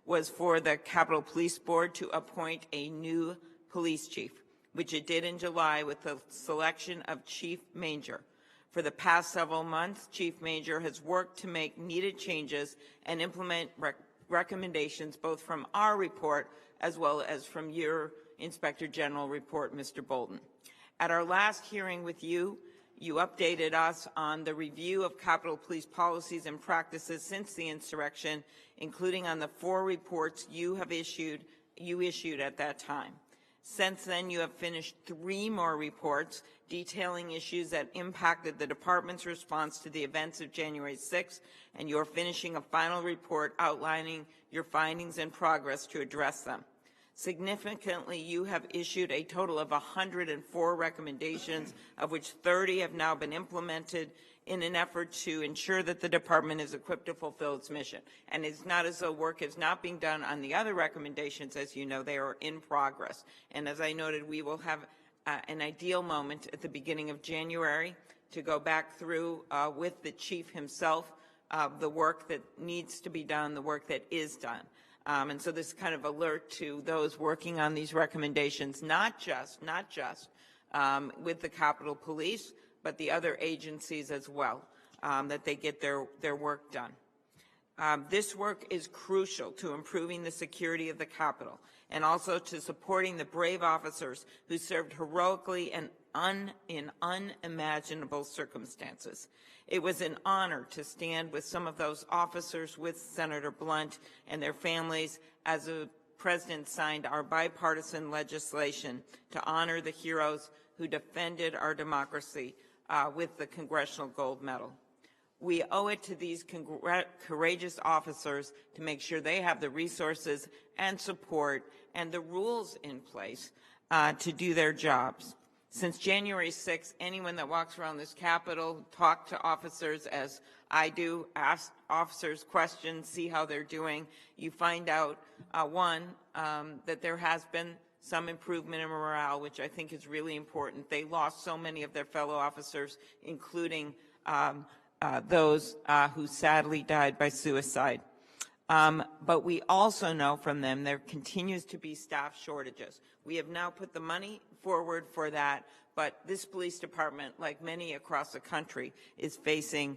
was for the Capitol Police Board to appoint a new police chief, which it did in July with the selection of Chief Manger. For the past several months, Chief Manger has worked to make needed changes and implement recommendations both from our report as well as from your Inspector General report, Mr. Bolton. At our last hearing with you, you updated us on the review of Capitol Police policies and practices since the insurrection, including on the 4 reports you issued at that time. Since then, you have finished 3 more reports detailing issues that impacted the department's response to the events of January 6th, and you're finishing a final report outlining your findings and progress to address them. Significantly, you have issued a total of 104 recommendations, of which 30 have now been implemented in an effort to ensure that the department is equipped to fulfill its mission. And it's not as though work is not being done on the other recommendations. As you know, they are in progress. And as I noted, we will have an ideal moment at the beginning of January to go back through with the chief himself the work that needs to be done, the work that is done. And so this kind of alert to those working on these recommendations, not just with the Capitol Police, but the other agencies as well, that they get their work done. This work is crucial to improving the security of the Capitol and also to supporting the brave officers who served heroically and in unimaginable circumstances. It was an honor to stand with some of those officers with Senator Blunt and their families as the President signed our bipartisan legislation to honor the heroes who defended our democracy with the Congressional Gold Medal. We owe it to these courageous officers to make sure they have the resources and support and the rules in place to do their jobs. Since January 6th, anyone that walks around this Capitol, talk to officers as I do, ask officers questions, see how they're doing, you find out, that there has been some improvement in morale, which I think is really important. They lost so many of their fellow officers, including those who sadly died by suicide. But we also know from them there continues to be staff shortages. We have now put the money forward for that, but this police department, like many across the country, is facing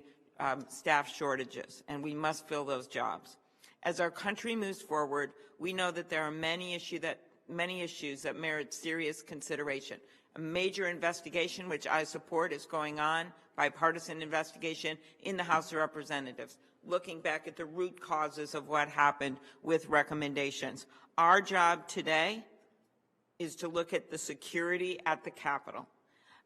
staff shortages, and we must fill those jobs. As our country moves forward, we know that there are many issues that merit serious consideration. A major investigation, which I support, is going on, bipartisan investigation in the House of Representatives, looking back at the root causes of what happened with recommendations. Our job today is to look at the security at the Capitol.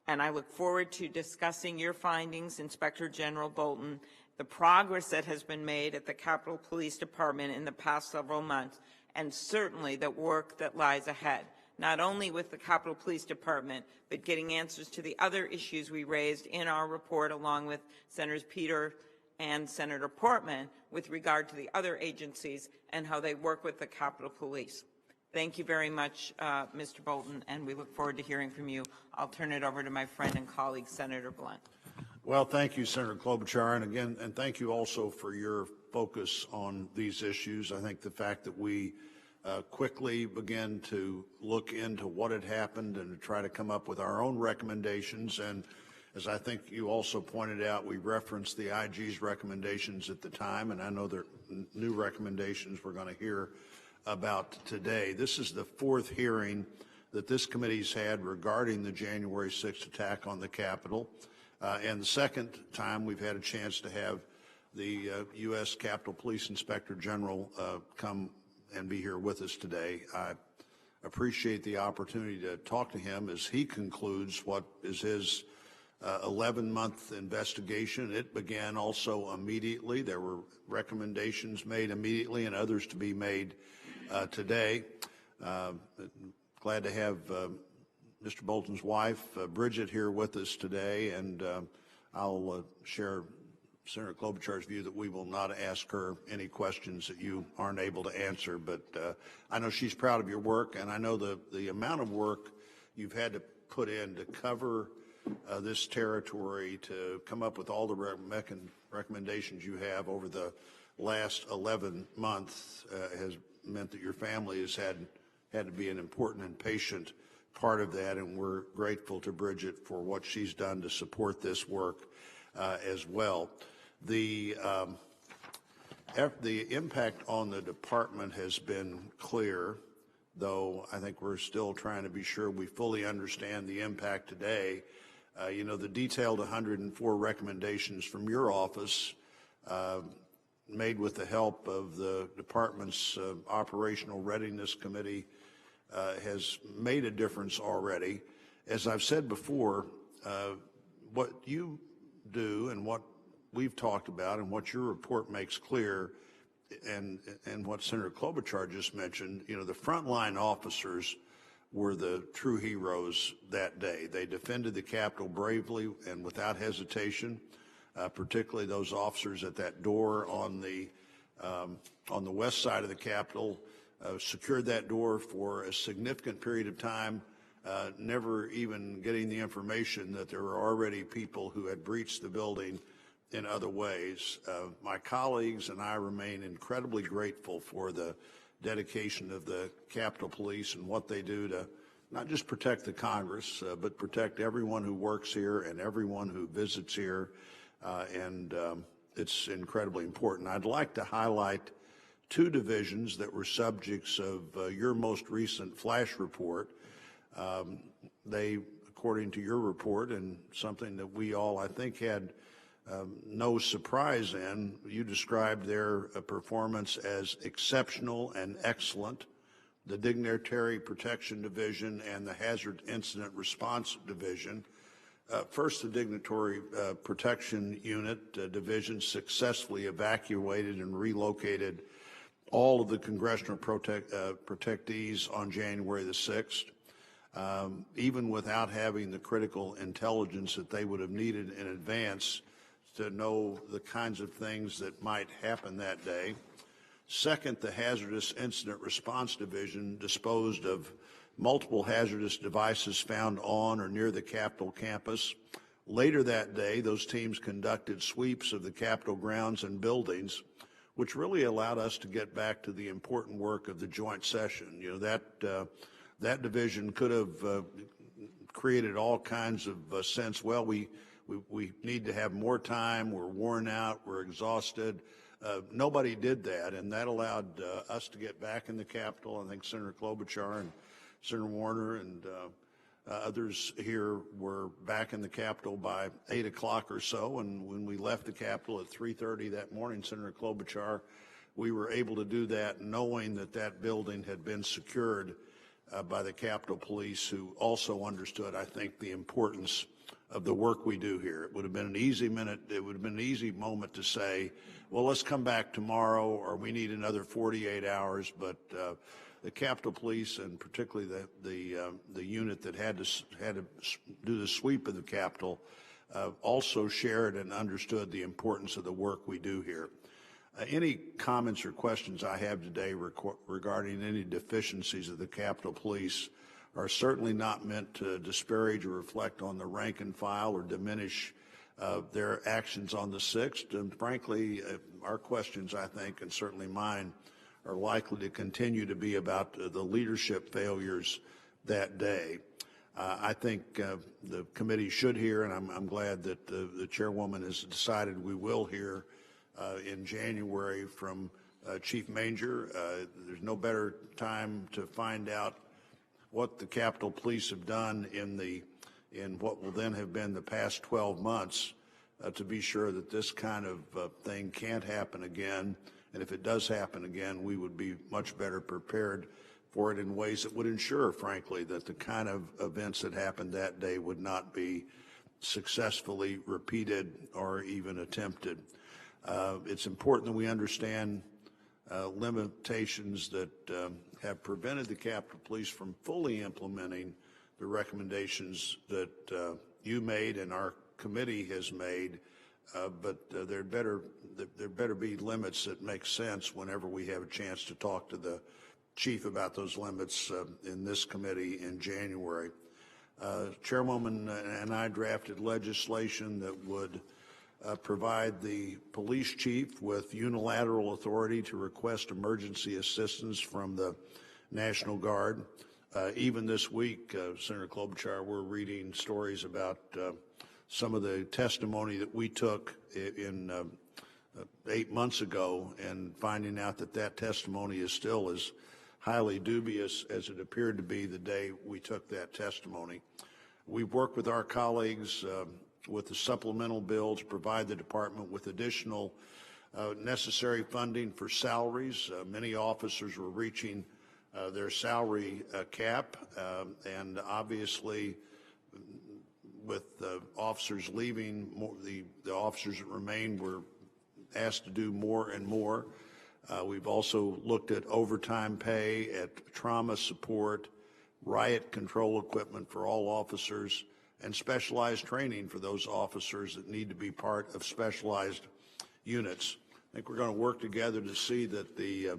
And I look forward to discussing your findings, Inspector General Bolton, the progress that has been made at the Capitol Police Department in the past several months, and certainly the work that lies ahead, not only with the Capitol Police Department, but getting answers to the other issues we raised in our report along with Senators Peter and Senator Portman with regard to the other agencies and how they work with the Capitol Police. Thank you very much, Mr. Bolton, and we look forward to hearing from you. I'll turn it over to my friend and colleague, Senator Blunt. Well, thank you, Senator Klobuchar, and thank you also for your focus on these issues. I think the fact that we quickly began to look into what had happened and to try to come up with our own recommendations, and as I think you also pointed out, we referenced the IG's recommendations at the time, and I know there are new recommendations we're going to hear about today. This is the 4th hearing that this committee's had regarding the January 6th attack on the Capitol, and the 2nd time we've had a chance to have the U.S. Capitol Police Inspector General come and be here with us today. I appreciate the opportunity to talk to him as he concludes what is his 11-month investigation. It began also immediately. There were recommendations made immediately and others to be made today. Glad to have Mr. Bolton's wife, Bridget, here with us today, and I'll share Senator Klobuchar's view that we will not ask her any questions that you aren't able to answer, but I know she's proud of your work, and I know the amount of work you've had to put in to cover this territory, to come up with all the recommendations you have over the last 11 months has meant that your family has had to be an important and patient part of that, and we're grateful to Bridget for what she's done to support this work as well. The impact on the department has been clear, though I think we're still trying to be sure we fully understand the impact today. You know, the detailed 104 recommendations from your office made with the help of the department's Operational Readiness Committee has made a difference already. As I've said before, what you do and what we've talked about and what your report makes clear and what Senator Klobuchar just mentioned, you know, the frontline officers were the true heroes that day. They defended the Capitol bravely and without hesitation, particularly those officers at that door on the west side of the Capitol, secured that door for a significant period of time, never even getting the information that there were already people who had breached the building in other ways. My colleagues and I remain incredibly grateful for the dedication of the Capitol Police and what they do to not just protect the Congress, but protect everyone who works here and everyone who visits here, and it's incredibly important. I'd like to highlight two divisions that were subjects of your most recent flash report. They, according to your report, and something that we all, I think, had no surprise in, you described their performance as exceptional and excellent. The Dignitary Protection Division and the Hazard Incident Response Division. First, the Dignitary Protection Unit Division successfully evacuated and relocated all of the Congressional protectees on January the 6th, even without having the critical intelligence that they would have needed in advance to know the kinds of things that might happen that day. Second, the Hazardous Incident Response Division disposed of multiple hazardous devices found on or near the Capitol campus. Later that day, those teams conducted sweeps of the Capitol grounds and buildings, which really allowed us to get back to the important work of the joint session. You know, that division could have created all kinds of sense. Well, we need to have more time. We're worn out. We're exhausted. Nobody did that, and that allowed us to get back in the Capitol. I think Senator Klobuchar and Senator Warner and others here were back in the Capitol by 8 o'clock or so, and when we left the Capitol at 3:30 that morning, Senator Klobuchar, we were able to do that knowing that that building had been secured by the Capitol Police, who also understood, I think, the importance of the work we do here. It would have been an easy moment to say, well, let's come back tomorrow, or we need another 48 hours, but the Capitol Police, and particularly the unit that had to do the sweep of the Capitol, also shared and understood the importance of the work we do here. Any comments or questions I have today regarding any deficiencies of the Capitol Police are certainly not meant to disparage or reflect on the rank and file or diminish their actions on the 6th. And frankly, our questions, I think, and certainly mine, are likely to continue to be about the leadership failures that day. I think the committee should hear, and I'm glad that the chairwoman has decided we will hear in January from Chief Manger. There's no better time to find out what the Capitol Police have done in what will then have been the past 12 months to be sure that this kind of thing can't happen again. And if it does happen again, we would be much better prepared for it in ways that would ensure, frankly, that the kind of events that happened that day would not be successfully repeated or even attempted. It's important that we understand limitations that have prevented the Capitol Police from fully implementing the recommendations that you made and our committee has made, but there better be limits that make sense whenever we have a chance to talk to the chief about those limits in this committee in January. Chairwoman and I drafted legislation that would provide the police chief with unilateral authority to request emergency assistance from the National Guard. Even this week, Senator Klobuchar, we're reading stories about some of the testimony that we took in 8 months ago, and finding out that that testimony is still as highly dubious as it appeared to be the day we took that testimony. We've worked with our colleagues with the supplemental bill to provide the department with additional necessary funding for salaries. Many officers were reaching their salary cap, and obviously with officers leaving, the officers that remain were asked to do more and more. We've also looked at overtime pay, at trauma support, riot control equipment for all officers, and specialized training for those officers that need to be part of specialized units. I think we're going to work together to see that the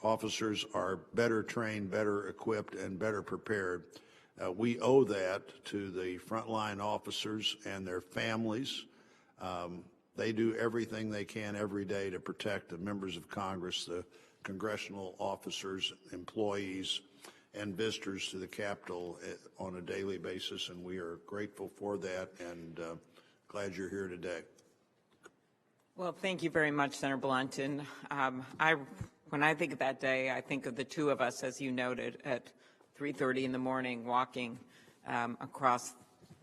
officers are better trained, better equipped, and better prepared. We owe that to the frontline officers and their families. They do everything they can every day to protect the members of Congress, the congressional officers, employees, and visitors to the Capitol on a daily basis, and we are grateful for that and glad you're here today. Well, thank you very much, Senator Blunt. And when I think of that day, I think of the two of us, as you noted, at 3:30 in the morning, walking across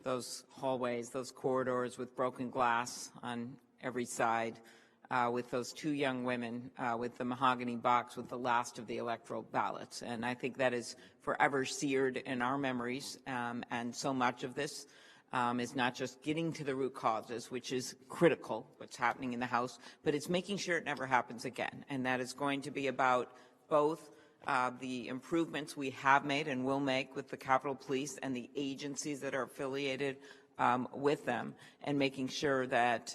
those hallways, those corridors with broken glass on every side, with those two young women with the mahogany box with the last of the electoral ballots. And I think that is forever seared in our memories. And so much of this is not just getting to the root causes, which is critical, what's happening in the House, but it's making sure it never happens again. And that is going to be about both the improvements we have made and will make with the Capitol Police and the agencies that are affiliated with them, and making sure that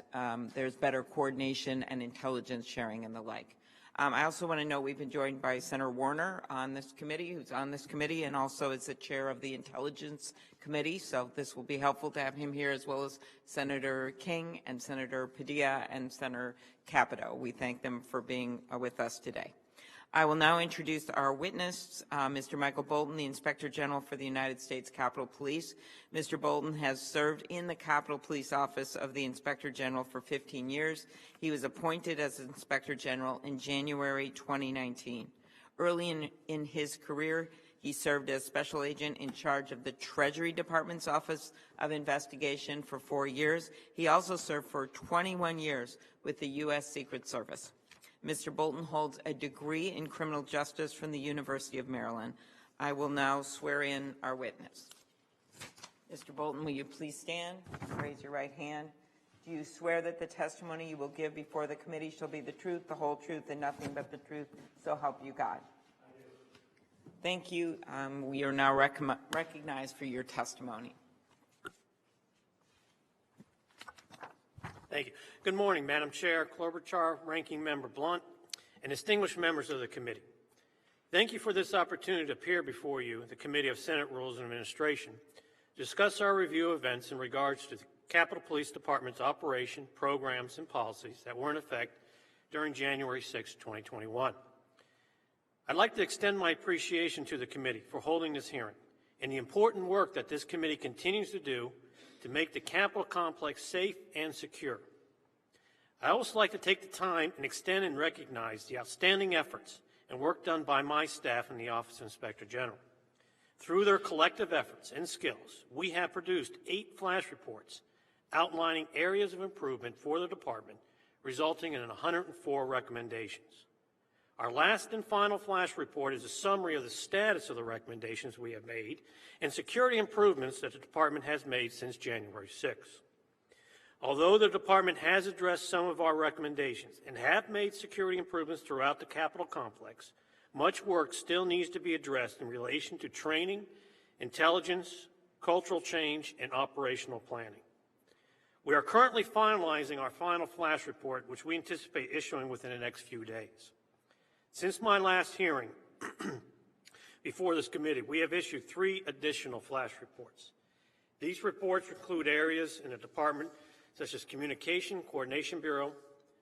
there's better coordination and intelligence sharing and the like. I also want to know we've been joined by Senator Warner on this committee, who's on this committee, and also is the chair of the Intelligence Committee. So this will be helpful to have him here, as well as Senator King and Senator Padilla and Senator Capito. We thank them for being with us today. I will now introduce our witness, Mr. Michael Bolton, the Inspector General for the United States Capitol Police. Mr. Bolton has served in the Capitol Police Office of the Inspector General for 15 years. He was appointed as Inspector General in January 2019. Early in his career, he served as Special Agent in charge of the Treasury Department's Office of Investigation for 4 years. He also served for 21 years with the U.S. Secret Service. Mr. Bolton holds a degree in criminal justice from the University of Maryland. I will now swear in our witness. Mr. Bolton, will you please stand and raise your right hand? Do you swear that the testimony you will give before the committee shall be the truth, the whole truth, and nothing but the truth, so help you God? I do. Thank you. We are now recognized for your testimony. Thank you. Good morning, Madam Chair, Klobuchar, Ranking Member Blunt, and distinguished members of the committee. Thank you for this opportunity to appear before you, the Committee of Senate Rules and Administration, to discuss our review of events in regards to the Capitol Police Department's operation, programs, and policies that were in effect during January 6, 2021. I'd like to extend my appreciation to the committee for holding this hearing and the important work that this committee continues to do to make the Capitol complex safe and secure. I also like to take the time and extend and recognize the outstanding efforts and work done by my staff in the Office of Inspector General. Through their collective efforts and skills, we have produced 8 flash reports outlining areas of improvement for the department, resulting in 104 recommendations. Our last and final flash report is a summary of the status of the recommendations we have made and security improvements that the department has made since January 6. Although the department has addressed some of our recommendations and have made security improvements throughout the Capitol complex, much work still needs to be addressed in relation to training, intelligence, cultural change, and operational planning. We are currently finalizing our final flash report, which we anticipate issuing within the next few days. Since my last hearing before this committee, we have issued 3 additional flash reports. These reports include areas in the department such as Communication Coordination Bureau,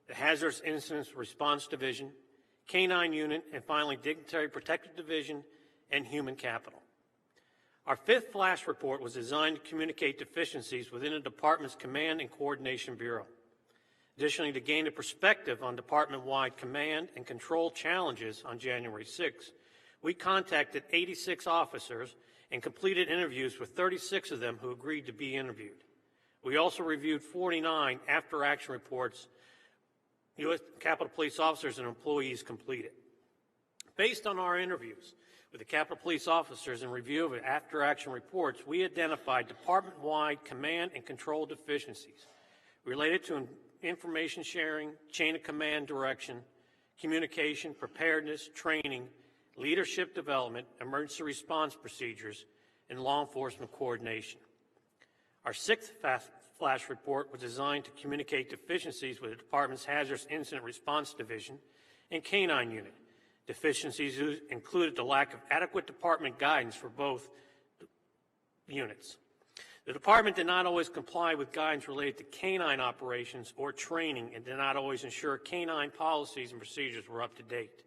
the Hazardous Incidents Response Division, Canine Unit, and finally Dignitary Protective Division and Human Capital. Our fifth flash report was designed to communicate deficiencies within the department's Command and Coordination Bureau. Additionally, to gain a perspective on department-wide command and control challenges on January 6, we contacted 86 officers and completed interviews with 36 of them who agreed to be interviewed. We also reviewed 49 after-action reports U.S. Capitol Police officers and employees completed. Based on our interviews with the Capitol Police officers and review of after-action reports, we identified department-wide command and control deficiencies related to information sharing, chain of command direction, communication, preparedness, training, leadership development, emergency response procedures, and law enforcement coordination. Our sixth flash report was designed to communicate deficiencies with the department's Hazardous Incident Response Division and Canine Unit. Deficiencies included the lack of adequate department guidance for both units. The department did not always comply with guidance related to canine operations or training and did not always ensure canine policies and procedures were up to date.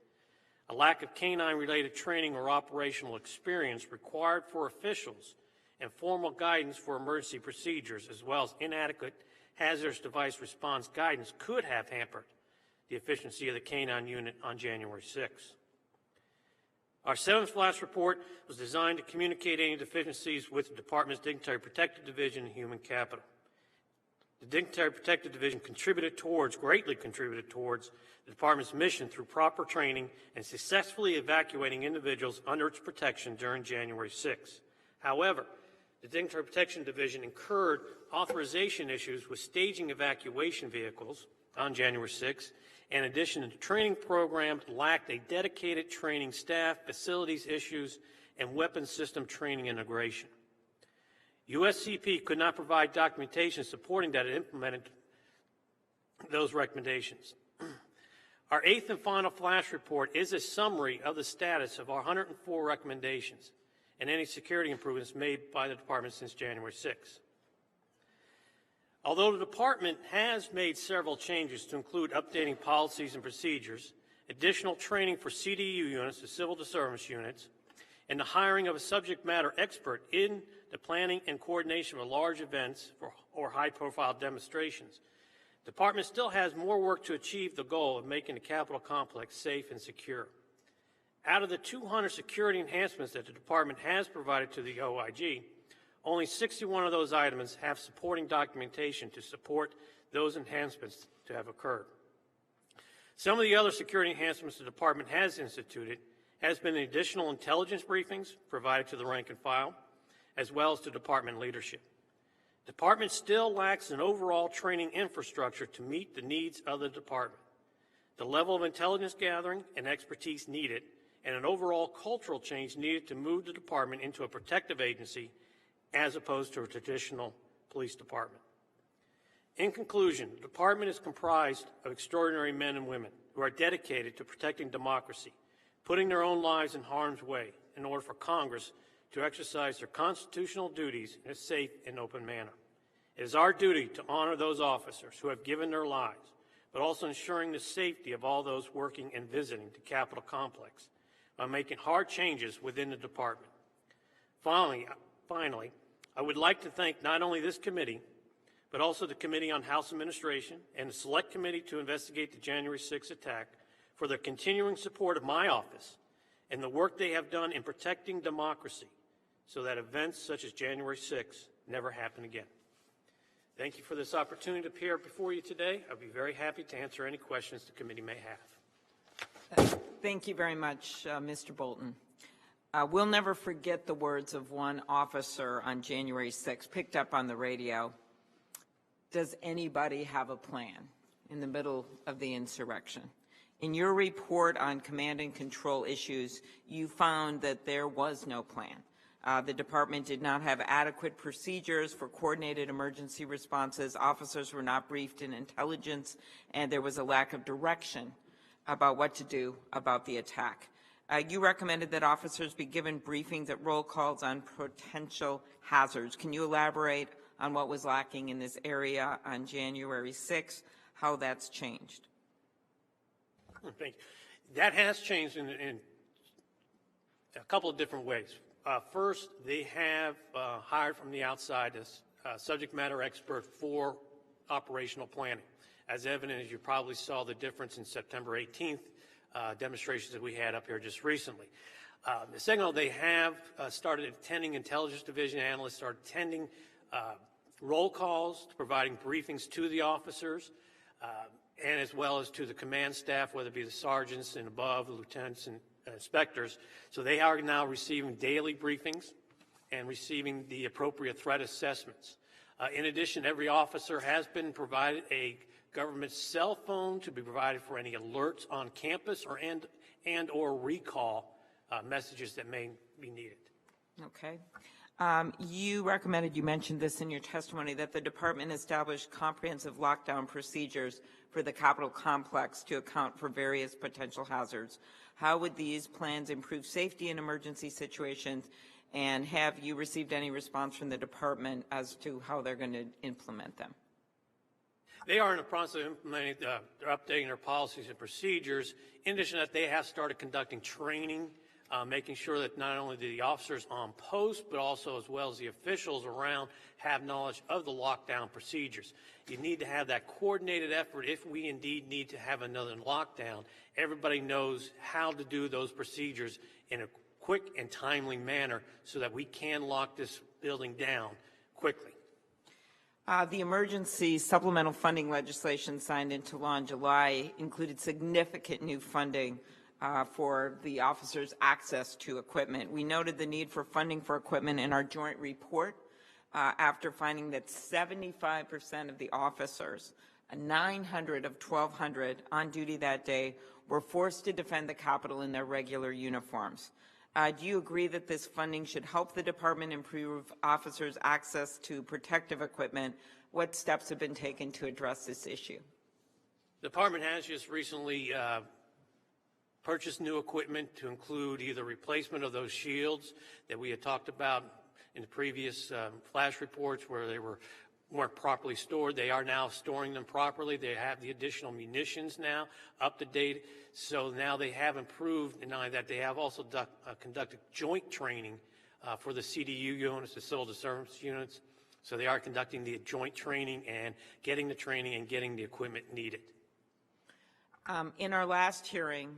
A lack of canine-related training or operational experience required for officials and formal guidance for emergency procedures, as well as inadequate hazardous device response guidance, could have hampered the efficiency of the Canine Unit on January 6. Our seventh flash report was designed to communicate any deficiencies with the Department's Dignitary Protective Division and Human Capital. The Dignitary Protective Division greatly contributed towards the Department's mission through proper training and successfully evacuating individuals under its protection during January 6. However, the Dignitary Protection Division incurred authorization issues with staging evacuation vehicles on January 6. In addition, the training program lacked a dedicated training staff, facilities issues, and weapons system training integration. USCP could not provide documentation supporting that it implemented those recommendations. Our eighth and final flash report is a summary of the status of our 104 recommendations and any security improvements made by the department since January 6. Although the department has made several changes to include updating policies and procedures, additional training for CDU units, the civil disturbance units, and the hiring of a subject matter expert in the planning and coordination of large events or high-profile demonstrations, the department still has more work to achieve the goal of making the Capitol complex safe and secure. Out of the 200 security enhancements that the department has provided to the OIG, only 61 of those items have supporting documentation to support those enhancements to have occurred. Some of the other security enhancements the department has instituted has been additional intelligence briefings provided to the rank and file, as well as to department leadership. The department still lacks an overall training infrastructure to meet the needs of the department. The level of intelligence gathering and expertise needed, and an overall cultural change needed to move the department into a protective agency as opposed to a traditional police department. In conclusion, the department is comprised of extraordinary men and women who are dedicated to protecting democracy, putting their own lives in harm's way in order for Congress to exercise their constitutional duties in a safe and open manner. It is our duty to honor those officers who have given their lives, but also ensuring the safety of all those working and visiting the Capitol complex by making hard changes within the department. Finally, I would like to thank not only this committee, but also the Committee on House Administration and the Select Committee to investigate the January 6 attack for their continuing support of my office and the work they have done in protecting democracy so that events such as January 6 never happen again. Thank you for this opportunity to appear before you today. I'll be very happy to answer any questions the committee may have. Thank you very much, Mr. Bolton. We'll never forget the words of one officer on January 6th, picked up on the radio. Does anybody have a plan in the middle of the insurrection? In your report on command and control issues, you found that there was no plan. The department did not have adequate procedures for coordinated emergency responses. Officers were not briefed in intelligence, and there was a lack of direction about what to do about the attack. You recommended that officers be given briefings at roll calls on potential hazards. Can you elaborate on what was lacking in this area on January 6th, how that's changed. Thank you. That has changed in a couple of different ways. First, they have hired from the outside a subject matter expert for operational planning. As evident, as you probably saw the difference in September 18th demonstrations that we had up here just recently. The second, they have started attending intelligence division analysts, started attending roll calls, providing briefings to the officers, and as well as to the command staff, whether it be the sergeants and above, the lieutenants and inspectors. So they are now receiving daily briefings and receiving the appropriate threat assessments. In addition, every officer has been provided a government cell phone to be provided for any alerts on campus or recall messages that may be needed. Okay. You mentioned this in your testimony, that the department established comprehensive lockdown procedures for the Capitol complex to account for various potential hazards. How would these plans improve safety in emergency situations, and have you received any response from the department as to how they're going to implement them? They are in the process of implementing, they're updating their policies and procedures. In addition to that, they have started conducting training, making sure that not only the officers on post, but also as well as the officials around have knowledge of the lockdown procedures. You need to have that coordinated effort if we indeed need to have another lockdown. Everybody knows how to do those procedures in a quick and timely manner so that we can lock this building down quickly. The emergency supplemental funding legislation signed into law in July included significant new funding for the officers' access to equipment. We noted the need for funding for equipment in our joint report after finding that 75% of the officers, 900 of 1,200 on duty that day, were forced to defend the Capitol in their regular uniforms. Do you agree that this funding should help the department improve officers' access to protective equipment? What steps have been taken to address this issue? The department has just recently purchased new equipment to include either replacement of those shields that we had talked about in the previous flash reports where they weren't properly stored. They are now storing them properly. They have the additional munitions now up to date. So now they have improved, and not only that, they have also conducted joint training for the CDU units, the civil disturbance units. So they are conducting the joint training and getting the equipment needed. In our last hearing,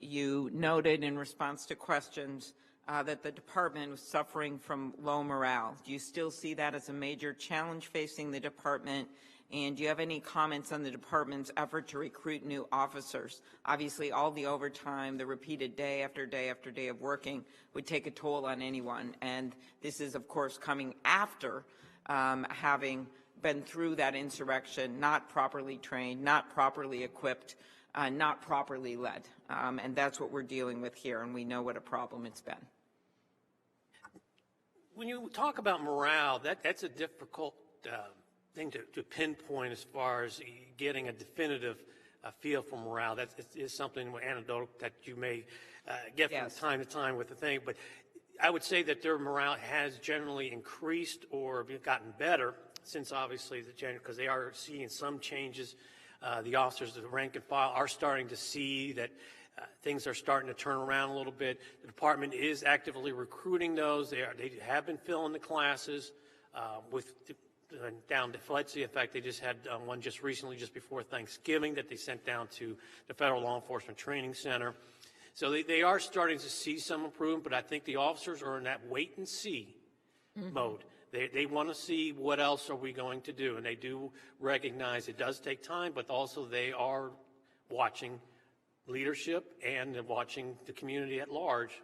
you noted in response to questions that the department was suffering from low morale. Do you still see that as a major challenge facing the department? And do you have any comments on the department's effort to recruit new officers? Obviously, all the overtime, the repeated day after day after day of working would take a toll on anyone. And this is, of course, coming after having been through that insurrection, not properly trained, not properly equipped, not properly led. And that's what we're dealing with here, and we know what a problem it's been. When you talk about morale, that's a difficult thing to pinpoint as far as getting a definitive feel for morale. That is something anecdotal that you may get from time to time with the thing. But I would say that their morale has generally increased or gotten better since obviously because they are seeing some changes. The officers of the rank and file are starting to see that things are starting to turn around a little bit. The department is actively recruiting those. They have been filling the classes with down to FLETC. In fact, they just had one just recently, just before Thanksgiving, that they sent down to the Federal Law Enforcement Training Center. So they are starting to see some improvement, but I think the officers are in that wait and see mode. They want to see what else are we going to do, and they do recognize it does take time, but also they are watching leadership and watching the community at large.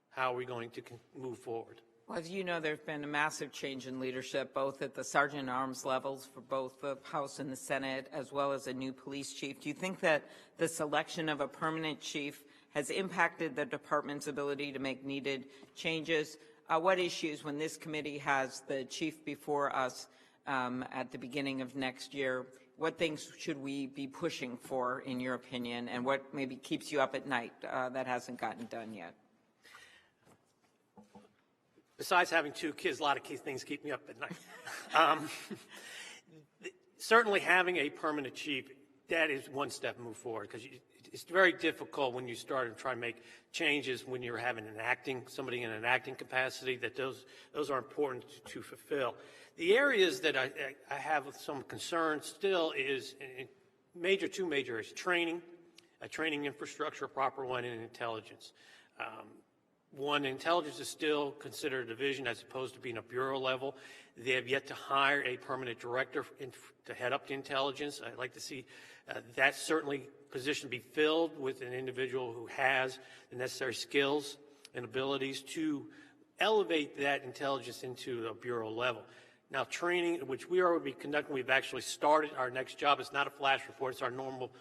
How are we going to move forward? Well, as you know, there's been a massive change in leadership, both at the sergeant-at-arms levels for both the House and the Senate, as well as a new police chief. Do you think that the selection of a permanent chief has impacted the department's ability to make needed changes? What issues, when this committee has the chief before us at the beginning of next year, what things should we be pushing for, in your opinion, and what maybe keeps you up at night that hasn't gotten done yet? besides having 2 kids, a lot of things keep me up at night. Certainly having a permanent chief, that is one step move forward, because it's very difficult when you start and try to make changes when you're having somebody in an acting capacity, that those are important to fulfill. The areas that I have some concern still is two major areas: training, a training infrastructure, a proper one, and intelligence. Intelligence is still considered a division as opposed to being a bureau level. They have yet to hire a permanent director to head up the intelligence. I'd like to see that certainly position be filled with an individual who has the necessary skills and abilities to elevate that intelligence into a bureau level. Now, training, which we are going to be conducting, we've actually started our next job. It's not a flash report. It's our normal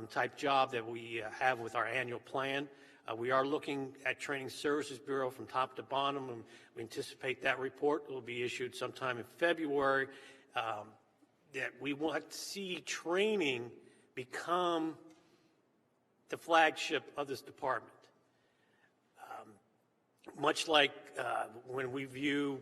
type job that we have with our annual plan. We are looking at Training Services Bureau from top to bottom, and we anticipate that report will be issued sometime in February. That we want to see training become the flagship of this department. Much like when we view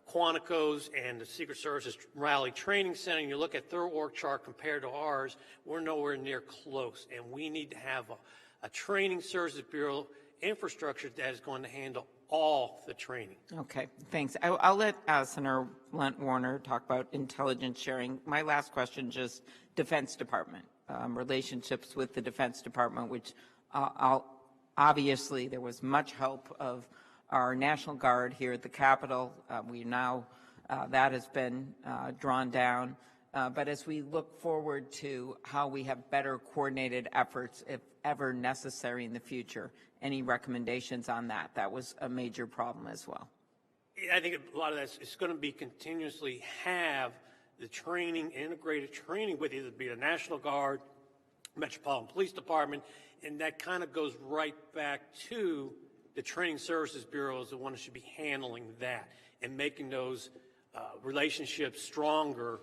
Quantico's and the Secret Service's Raleigh Training Center, and you look at their org chart compared to ours, we're nowhere near close, and we need to have a Training Services Bureau infrastructure that is going to handle all the training. Okay, thanks. I'll let Senator Blunt Warner talk about intelligence sharing. My last question, just Defense Department, relationships with the Defense Department, which obviously there was much help of our National Guard here at the Capitol. We now, that has been drawn down. But as we look forward to how we have better coordinated efforts, if ever necessary in the future, any recommendations on that? That was a major problem as well. I think a lot of that is going to be continuously have the training, integrated training with either be the National Guard, Metropolitan Police Department, and that kind of goes right back to the Training Services Bureau is the one that should be handling that and making those relationships stronger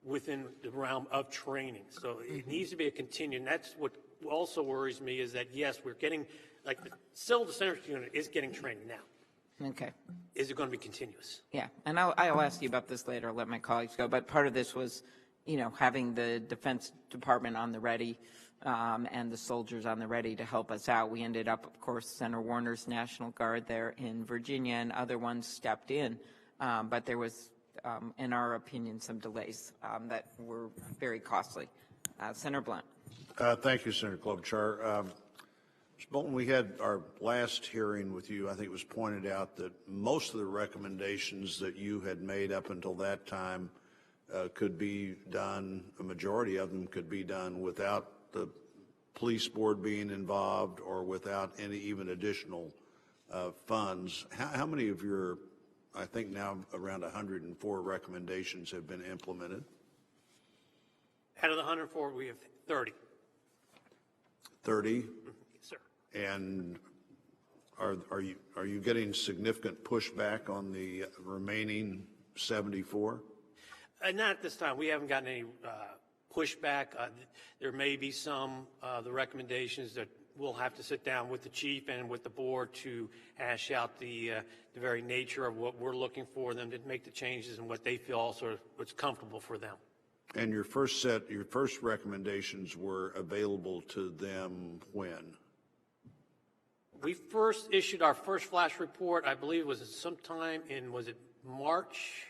within the realm of training. So it needs to be a continuum. That's what also worries me is that, yes, we're getting, like the Civil Defense Unit is getting training now. Okay. Is it going to be continuous? Yeah, and I'll ask you about this later. I'll let my colleagues go. But part of this was, you know, having the Defense Department on the ready and the soldiers on the ready to help us out. We ended up, of course, Senator Warner's National Guard there in Virginia, and other ones stepped in. But there was, in our opinion, some delays that were very costly. Senator Blunt. Thank you, Senator Klobuchar. Mr. Bolton, we had our last hearing with you. I think it was pointed out that most of the recommendations that you had made up until that time could be done, a majority of them could be done without the police board being involved or without any even additional funds. How many of your, I think now around 104 recommendations have been implemented? Out of the 104, we have 30. 30? Yes, sir. And are you getting significant pushback on the remaining 74? Not at this time. We haven't gotten any pushback. There may be some the recommendations that we'll have to sit down with the chief and with the board to hash out the very nature of what we're looking for them to make the changes and what they feel also what's comfortable for them. And your first recommendations were available to them when? We first issued our first flash report, I believe, was sometime in, was it March?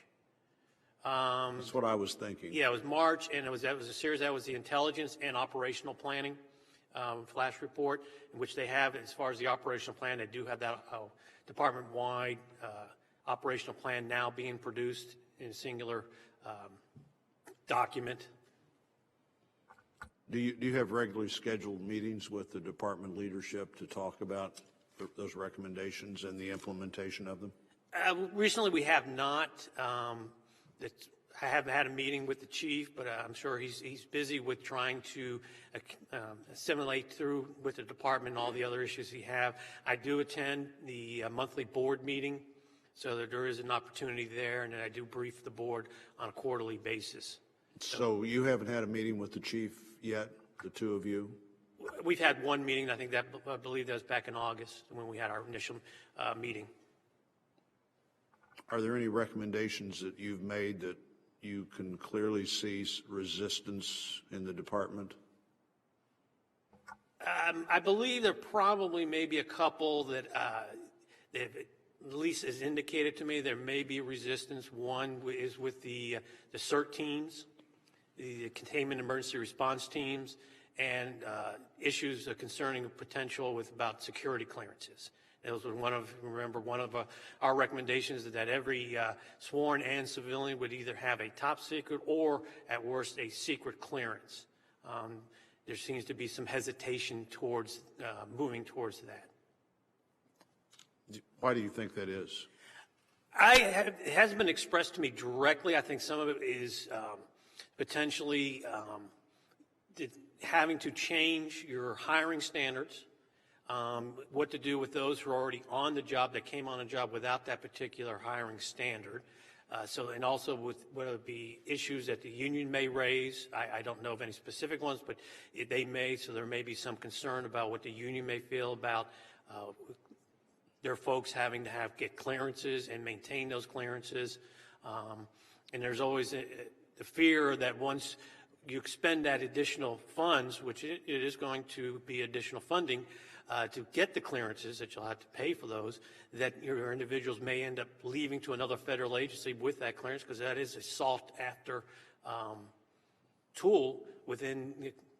That's what I was thinking. Yeah, it was March, and that was a series. That was the intelligence and operational planning flash report, in which they have, as far as the operational plan, they do have that department-wide operational plan now being produced in a singular document. Do you have regularly scheduled meetings with the department leadership to talk about those recommendations and the implementation of them? Recently, we have not. I haven't had a meeting with the chief, but I'm sure he's busy with trying to assimilate through with the department and all the other issues he have. I do attend the monthly board meeting, so that there is an opportunity there, and then I do brief the board on a quarterly basis. So you haven't had a meeting with the chief yet, the two of you? We've had one meeting. I believe that was back in August when we had our initial meeting. Are there any recommendations that you've made that you can clearly see resistance in the department? I believe there probably may be a couple that, at least as indicated to me, there may be resistance. One is with the CERT teams, the containment emergency response teams, and issues concerning potential about security clearances. Those were one of our recommendations is that every sworn and civilian would either have a top secret or, at worst, a secret clearance. There seems to be some hesitation towards moving towards that. Why do you think that is? It hasn't been expressed to me directly. I think some of it is potentially having to change your hiring standards, what to do with those who are already on the job that came on a job without that particular hiring standard. And also with whether it be issues that the union may raise. I don't know of any specific ones, but they may, so there may be some concern about what the union may feel about their folks having to get clearances and maintain those clearances. And there's always the fear that once you expend that additional funds, which it is going to be additional funding, to get the clearances that you'll have to pay for those, that your individuals may end up leaving to another federal agency with that clearance, because that is a sought-after tool within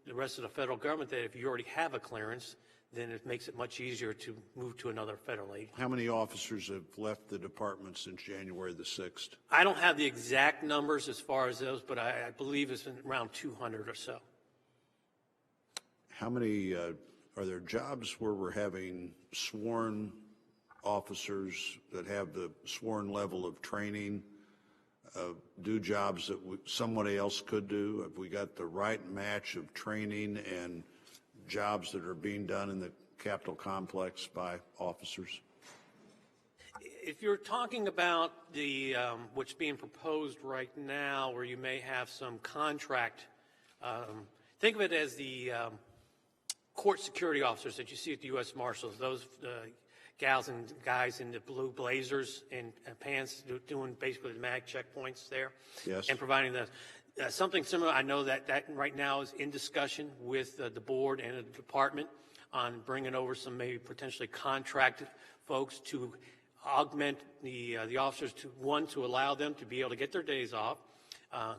the rest of the federal government, that if you already have a clearance, then it makes it much easier to move to another federal agency. How many officers have left the department since January the 6th? I don't have the exact numbers as far as those, but I believe it's around 200 or so. How many are there jobs where we're having sworn officers that have the sworn level of training do jobs that somebody else could do? Have we got the right match of training and jobs that are being done in the Capitol complex by officers? If you're talking about the what's being proposed right now, where you may have some contract, think of it as the court security officers that you see at the U.S. Marshals, those gals and guys in the blue blazers and pants doing basically the mag checkpoints there. Yes. And providing the something similar. I know that right now is in discussion with the board and the department on bringing over some maybe potentially contracted folks to augment the officers, to allow them to be able to get their days off,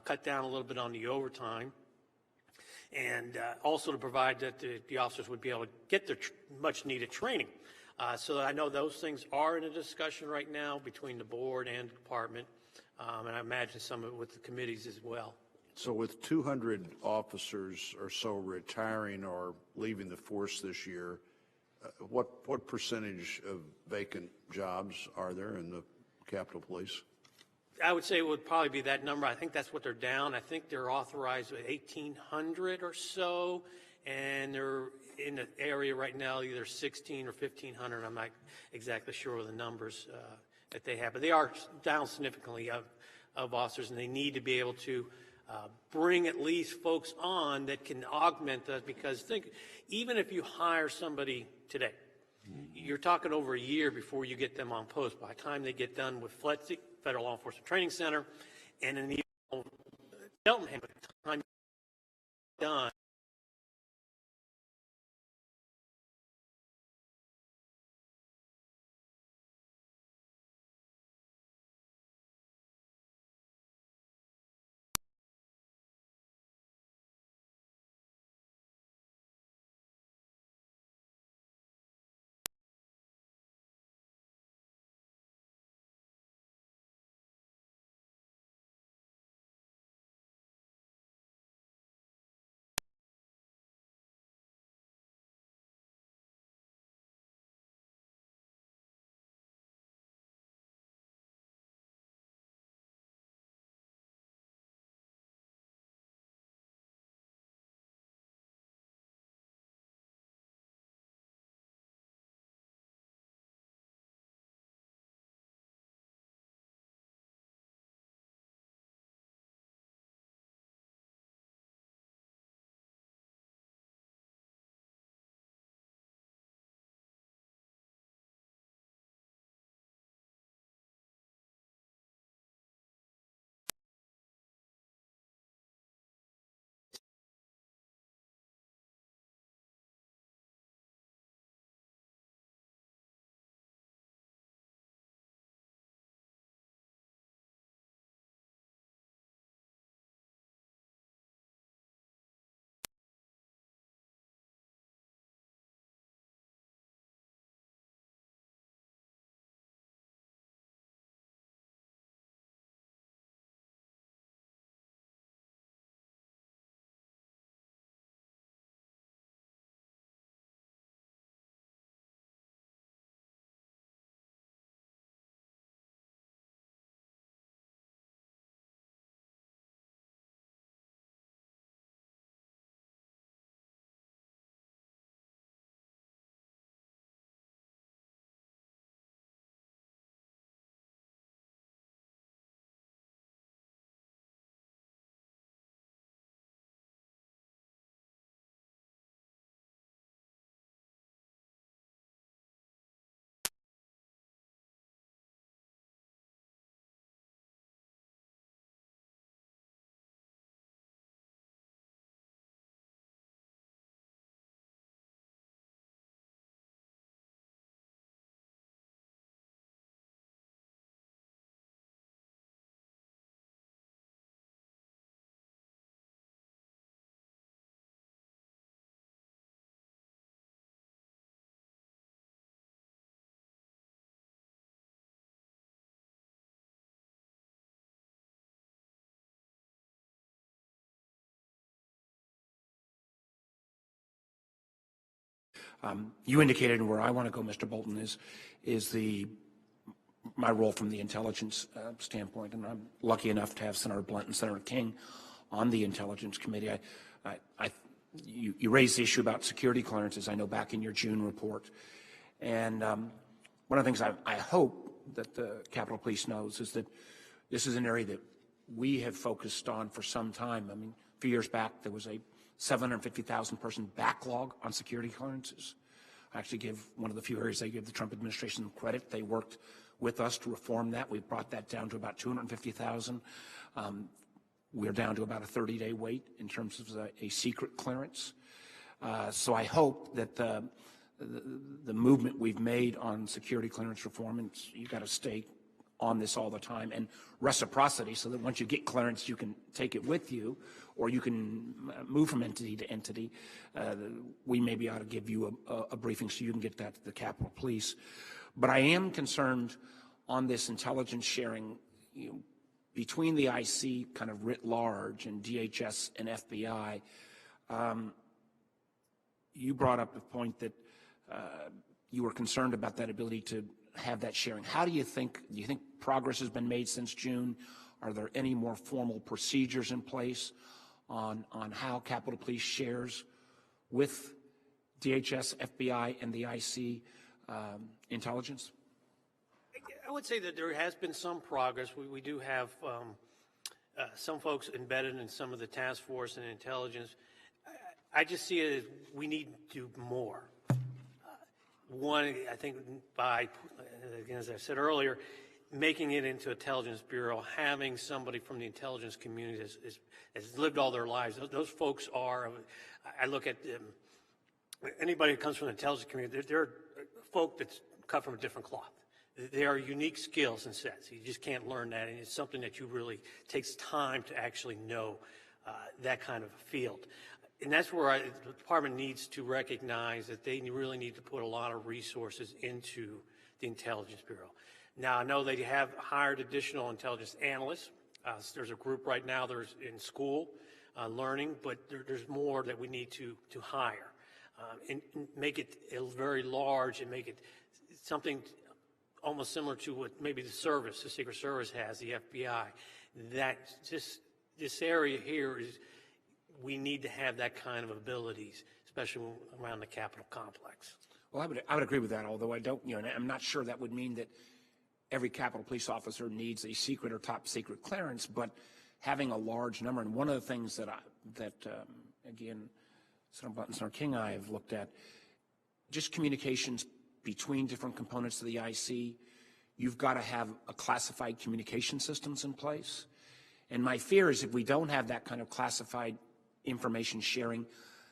cut down a little bit on the overtime, and also to provide that the officers would be able to get their much needed training. So I know those things are in a discussion right now between the board and the department, and I imagine some of it with the committees as well. So with 200 officers or so retiring or leaving the force this year, what percentage of vacant jobs are there in the Capitol Police? I would say it would probably be that number. I think that's what they're down. I think they're authorized with 1,800 or so, and they're in the area right now either 1,600 or 1,500. I'm not exactly sure of the numbers that they have, but they are down significantly of officers, and they need to be able to bring at least folks on that can augment that, because even if you hire somebody today, you're talking over a year before you get them on post. By the time they get done with FLETC, Federal Law Enforcement Training Center, and in the Delton, by the time you're done, You indicated where I want to go, Mr. Bolton, is my role from the intelligence standpoint, and I'm lucky enough to have Senator Blunt and Senator King on the Intelligence Committee. You raised the issue about security clearances, I know, back in your June report. And one of the things I hope that the Capitol Police knows is that this is an area that we have focused on for some time. I mean, a few years back, there was a 750,000 person backlog on security clearances. I actually give one of the few areas I give the Trump administration credit. They worked with us to reform that. We've brought that down to about 250,000. We're down to about a 30-day wait in terms of a secret clearance. So I hope that the movement we've made on security clearance reform, and you've got to stay on this all the time, and reciprocity, so that once you get clearance, you can take it with you, or you can move from entity to entity. We maybe ought to give you a briefing so you can get that to the Capitol Police. But I am concerned on this intelligence sharing, between the IC kind of writ large and DHS and FBI. You brought up a point that you were concerned about that ability to have that sharing. How do you think progress has been made since June? Are there any more formal procedures in place on how Capitol Police shares with DHS, FBI, and the IC intelligence? I would say that there has been some progress. We do have some folks embedded in some of the task force and intelligence. I just see it as we need to do more. One, I think by, again, as I said earlier, making it into Intelligence Bureau, having somebody from the intelligence community has lived all their lives. Those folks are, I look at anybody who comes from the intelligence community, they're folk that's cut from a different cloth. They are unique skills and sets. You just can't learn that, and it's something that you really takes time to actually know that kind of a field. And that's where the department needs to recognize that they really need to put a lot of resources into the Intelligence Bureau. Now, I know they have hired additional intelligence analysts. There's a group right now that's in school learning, but there's more that we need to hire and make it very large and make it something almost similar to what maybe the Secret Service has, the FBI. That just this area here is, we need to have that kind of abilities, especially around the Capitol complex. Well, I would agree with that, although I don't, and I'm not sure that would mean that every Capitol Police officer needs a secret or top secret clearance, but having a large number. And one of the things that again, Senator Blunt and Senator King and I have looked at, just communications between different components of the IC. You've got to have a classified communication systems in place. And my fear is if we don't have that kind of classified information sharing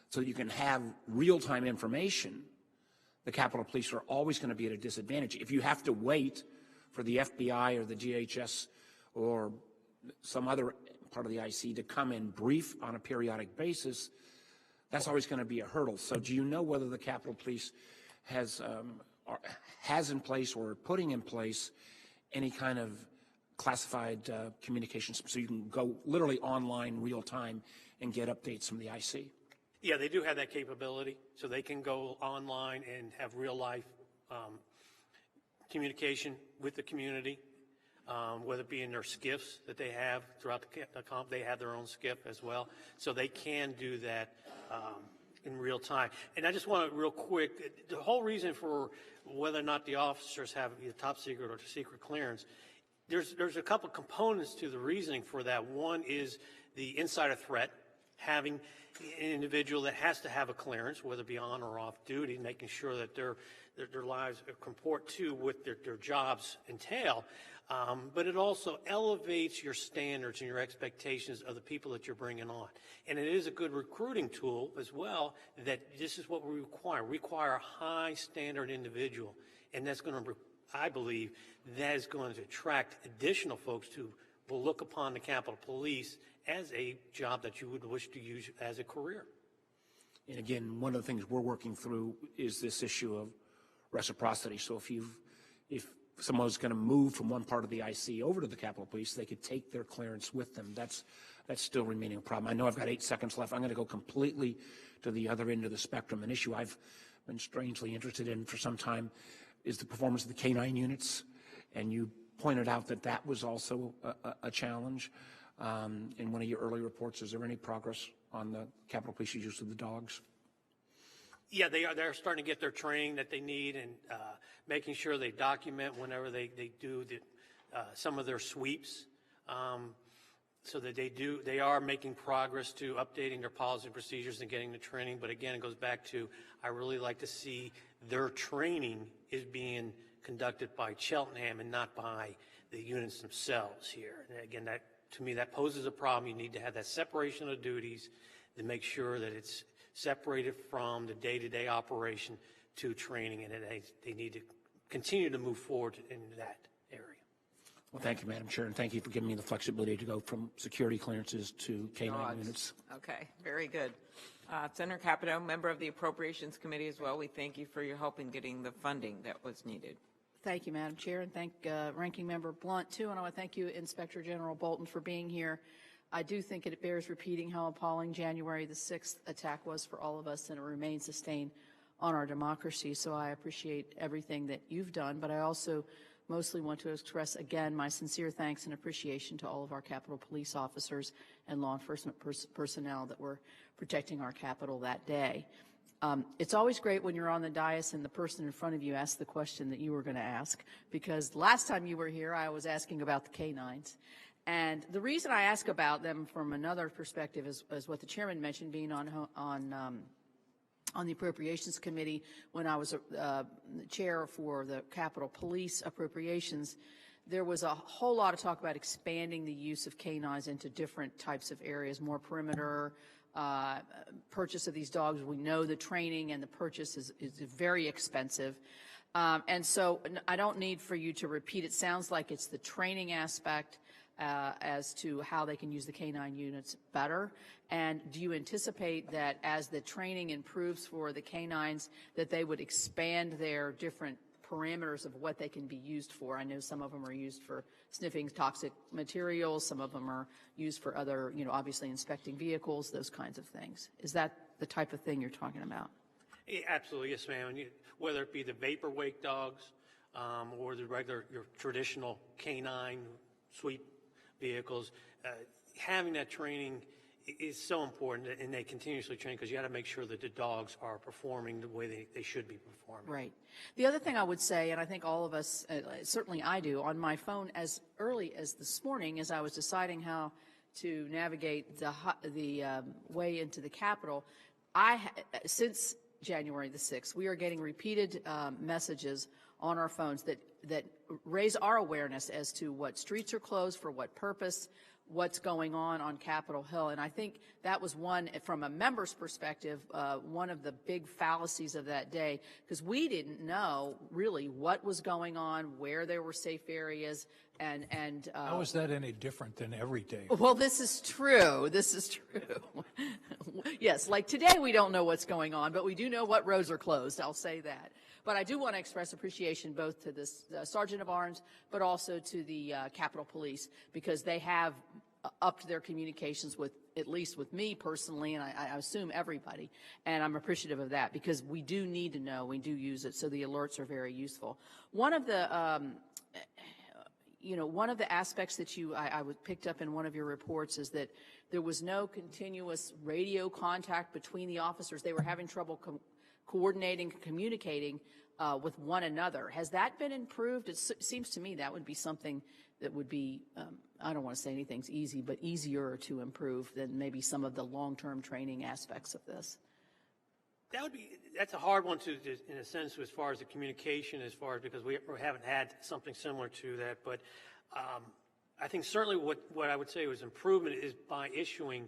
so that you can have real-time information, the Capitol Police are always going to be at a disadvantage. If you have to wait for the FBI or the DHS or some other part of the IC to come and brief on a periodic basis, that's always going to be a hurdle. So do you know whether the Capitol Police has in place or putting in place any kind of classified communications so you can go literally online real time and get updates from the IC? Yeah, they do have that capability, so they can go online and have real life communication with the community, whether it be in their skiffs that they have throughout the comp. They have their own skiff as well, so they can do that in real time. And I just want to real quick, the whole reason for whether or not the officers have either top secret or secret clearance, there's a couple components to the reasoning for that. One is the insider threat, having an individual that has to have a clearance, whether it be on or off duty, making sure that their lives comport to what their jobs entail. But it also elevates your standards and your expectations of the people that you're bringing on. And it is a good recruiting tool as well, that this is what we require. We require a high standard individual, and that's going to, I believe, that is going to attract additional folks who will look upon the Capitol Police as a job that you would wish to use as a career. And again, one of the things we're working through is this issue of reciprocity. So if someone's going to move from one part of the IC over to the Capitol Police, they could take their clearance with them. That's still remaining a problem. I know I've got 8 seconds left. I'm going to go completely to the other end of the spectrum, an issue I've been strangely interested in for some time is the performance of the Canine units, and you pointed out that that was also a challenge in one of your early reports. Is there any progress on the Capitol Police's use of the dogs? Yeah, they're starting to get their training that they need, and making sure they document whenever they do some of their sweeps, so that they are making progress to updating their policy and procedures and getting the training. But again, it goes back to, I really like to see their training is being conducted by Cheltenham and not by the units themselves here. And again, that to me, that poses a problem. You need to have that separation of duties to make sure that it's separated from the day-to-day operation to training, and they need to continue to move forward in that area. Well, thank you, Madam Chair, and thank you for giving me the flexibility to go from security clearances to Canine units. Okay, very good. Senator Capito, member of the Appropriations Committee as well, we thank you for your help in getting the funding that was needed. Thank you, Madam Chair, and thank Ranking Member Blunt, too. And I want to thank you, Inspector General Bolton, for being here. I do think it bears repeating how appalling January the 6th attack was for all of us, and it remains a stain on our democracy. So I appreciate everything that you've done, but I also mostly want to express again my sincere thanks and appreciation to all of our Capitol Police officers and law enforcement personnel that were protecting our Capitol that day. It's always great when you're on the dais and the person in front of you asks the question that you were going to ask, because last time you were here, I was asking about the canines. And the reason I ask about them from another perspective is what the chairman mentioned, being on the Appropriations Committee when I was chair for the Capitol Police Appropriations. There was a whole lot of talk about expanding the use of canines into different types of areas, more perimeter, purchase of these dogs. We know the training and the purchase is very expensive. And so I don't need for you to repeat. It sounds like it's the training aspect as to how they can use the canine units better. And do you anticipate that as the training improves for the canines, that they would expand their different parameters of what they can be used for? I know some of them are used for sniffing toxic materials. Some of them are used for other, obviously inspecting vehicles, those kinds of things. Is that the type of thing you're talking about? Yeah, absolutely, yes, ma'am. Whether it be the vapor wake dogs or the regular, your traditional canine sweep vehicles, having that training is so important, and they continuously train, because you got to make sure that the dogs are performing the way they should be performing. Right. The other thing I would say, and I think all of us, certainly I do, on my phone as early as this morning, as I was deciding how to navigate the way into the Capitol, since January the 6th, we are getting repeated messages on our phones that raise our awareness as to what streets are closed, for what purpose, what's going on Capitol Hill. And I think that was one, from a member's perspective, one of the big fallacies of that day, because we didn't know really what was going on, where there were safe areas, and how is that any different than every day? Well, this is true. This is true. Yes, like today we don't know what's going on, but we do know what roads are closed. I'll say that. But I do want to express appreciation both to this Sergeant of Arms, but also to the Capitol Police, because they have upped their communications with, at least with me personally, and I assume everybody. And I'm appreciative of that, because we do need to know, we do use it, so the alerts are very useful. One of the one of the aspects that I picked up in one of your reports is that there was no continuous radio contact between the officers. They were having trouble coordinating, communicating with one another. Has that been improved? It seems to me that would be something that would be, I don't want to say anything's easy, but easier to improve than maybe some of the long-term training aspects of this. That's a hard one to, in a sense, as far as the communication, because we haven't had something similar to that. But I think certainly what I would say was improvement is by issuing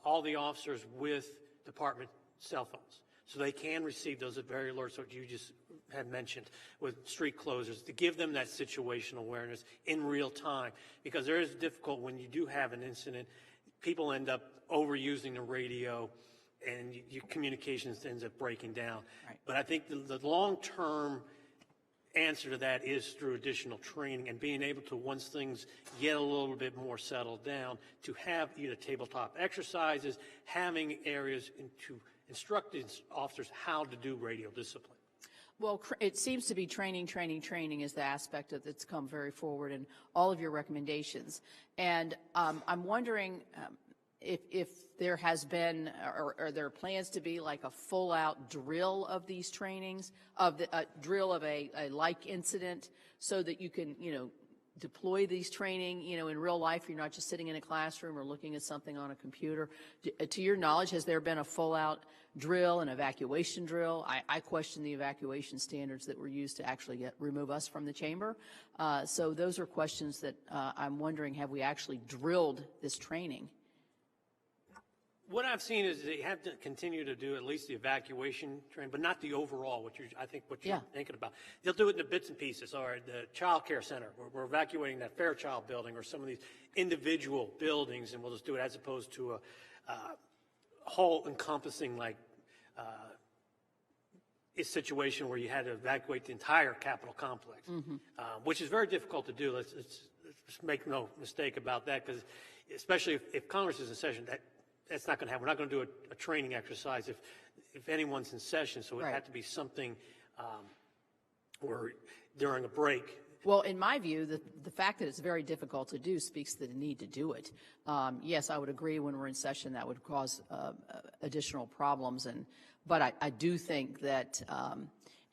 all the officers with department cell phones, so they can receive those very alerts that you just had mentioned with street closures, to give them that situational awareness in real time, because there is difficult when you do have an incident. People end up overusing the radio, and your communications ends up breaking down. Right. But I think the long-term answer to that is through additional training and being able to, once things get a little bit more settled down, to have either tabletop exercises, having areas to instructing officers how to do radio discipline? Well, it seems to be training is the aspect that's come very forward in all of your recommendations. And I'm wondering if there has been, or are there plans to be like a full-out drill of these trainings, of the drill of a like incident, so that you can, deploy these training, in real life. You're not just sitting in a classroom or looking at something on a computer. To your knowledge, has there been a full-out drill, an evacuation drill? I question the evacuation standards that were used to actually remove us from the chamber. So those are questions that I'm wondering, have we actually drilled this training? What I've seen is they have to continue to do at least the evacuation training, but not the overall, I think what you're thinking about. They'll do it in the bits and pieces, or the child care center. We're evacuating that Fairchild building or some of these individual buildings, and we'll just do it as opposed to a whole encompassing, like, a situation where you had to evacuate the entire Capitol complex, which is very difficult to do. Let's make no mistake about that, because especially if Congress is in session, that's not going to happen. We're not going to do a training exercise if anyone's in session, so it had to be something or during a break. Well, in my view, the fact that it's very difficult to do speaks to the need to do it. Yes, I would agree when we're in session that would cause additional problems, but I do think that,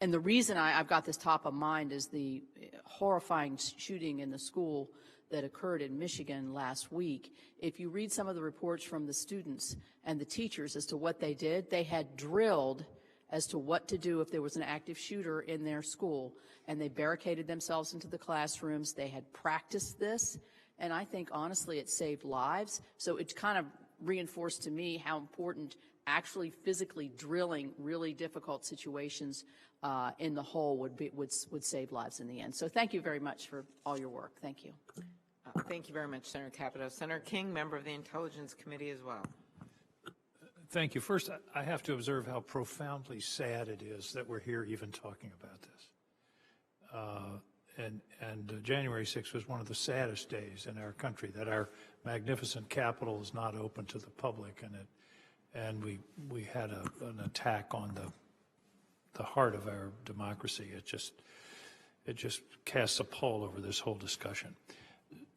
and the reason I've got this top of mind is the horrifying shooting in the school that occurred in Michigan last week. If you read some of the reports from the students and the teachers as to what they did, they had drilled as to what to do if there was an active shooter in their school, and they barricaded themselves into the classrooms. They had practiced this, and I think honestly it saved lives. So it kind of reinforced to me how important actually physically drilling really difficult situations in the whole would save lives in the end. So thank you very much for all your work. Thank you. Thank you very much, Senator Capito. Senator King, member of the Intelligence Committee as well. Thank you. First, I have to observe how profoundly sad it is that we're here even talking about this. And January 6th was one of the saddest days in our country, that our magnificent Capitol is not open to the public, and we had an attack on the heart of our democracy. It just casts a pall over this whole discussion.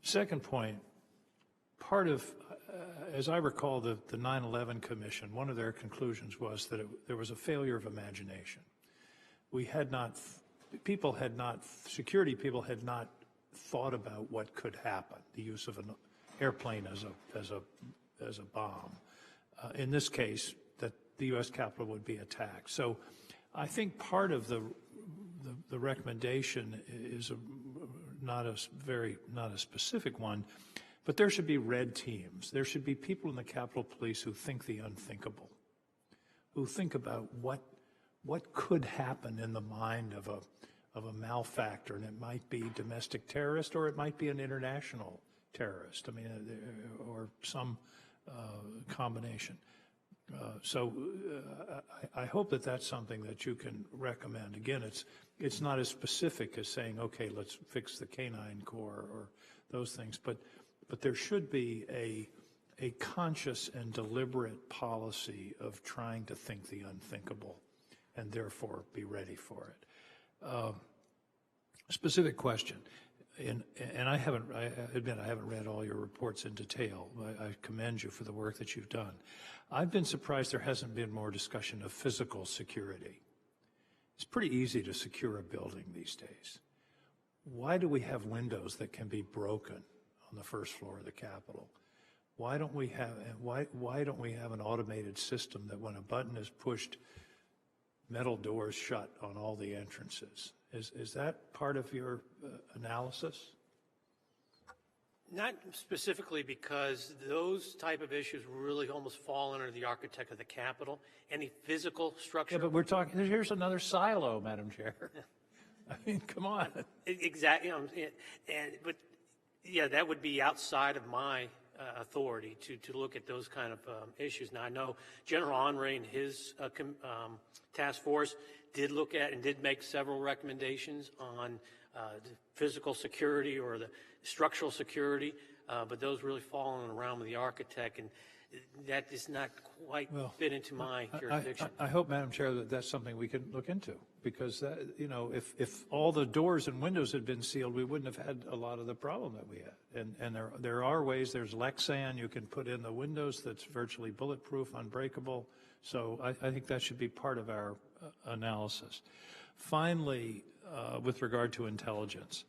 Second point, part of, as I recall, the 9/11 Commission, one of their conclusions was that there was a failure of imagination. Security people had not thought about what could happen, the use of an airplane as a bomb. In this case, that the U.S. Capitol would be attacked. So I think part of the recommendation is not a specific one, but there should be red teams. There should be people in the Capitol Police who think the unthinkable, who think about what could happen in the mind of a malefactor, and it might be domestic terrorist or it might be an international terrorist. I mean, or some combination. So I hope that that's something that you can recommend. Again, it's not as specific as saying, okay, let's fix the Canine Corps or those things, but there should be a conscious and deliberate policy of trying to think the unthinkable and therefore be ready for it. Specific question. And I admit I haven't read all your reports in detail. I commend you for the work that you've done. I've been surprised there hasn't been more discussion of physical security. It's pretty easy to secure a building these days. Why do we have windows that can be broken on the first floor of the Capitol? Why don't we have an automated system that when a button is pushed, metal doors shut on all the entrances? Is that part of your analysis? Not specifically, because those type of issues really almost fall under the architect of the Capitol. Any physical structure. Yeah, but we're talking, here's another silo, Madam Chair. I mean, come on. Exactly. But yeah, that would be outside of my authority to look at those kind of issues. Now, I know General Henry and his task force did look at and did make several recommendations on the physical security or the structural security, but those really fall in the realm of the architect, and that does not quite fit into my jurisdiction. I hope, Madam Chair, that that's something we can look into, because that, if all the doors and windows had been sealed, we wouldn't have had a lot of the problem that we had. And there are ways. There's Lexan you can put in the windows that's virtually bulletproof, unbreakable. So I think that should be part of our analysis. Finally, with regard to intelligence,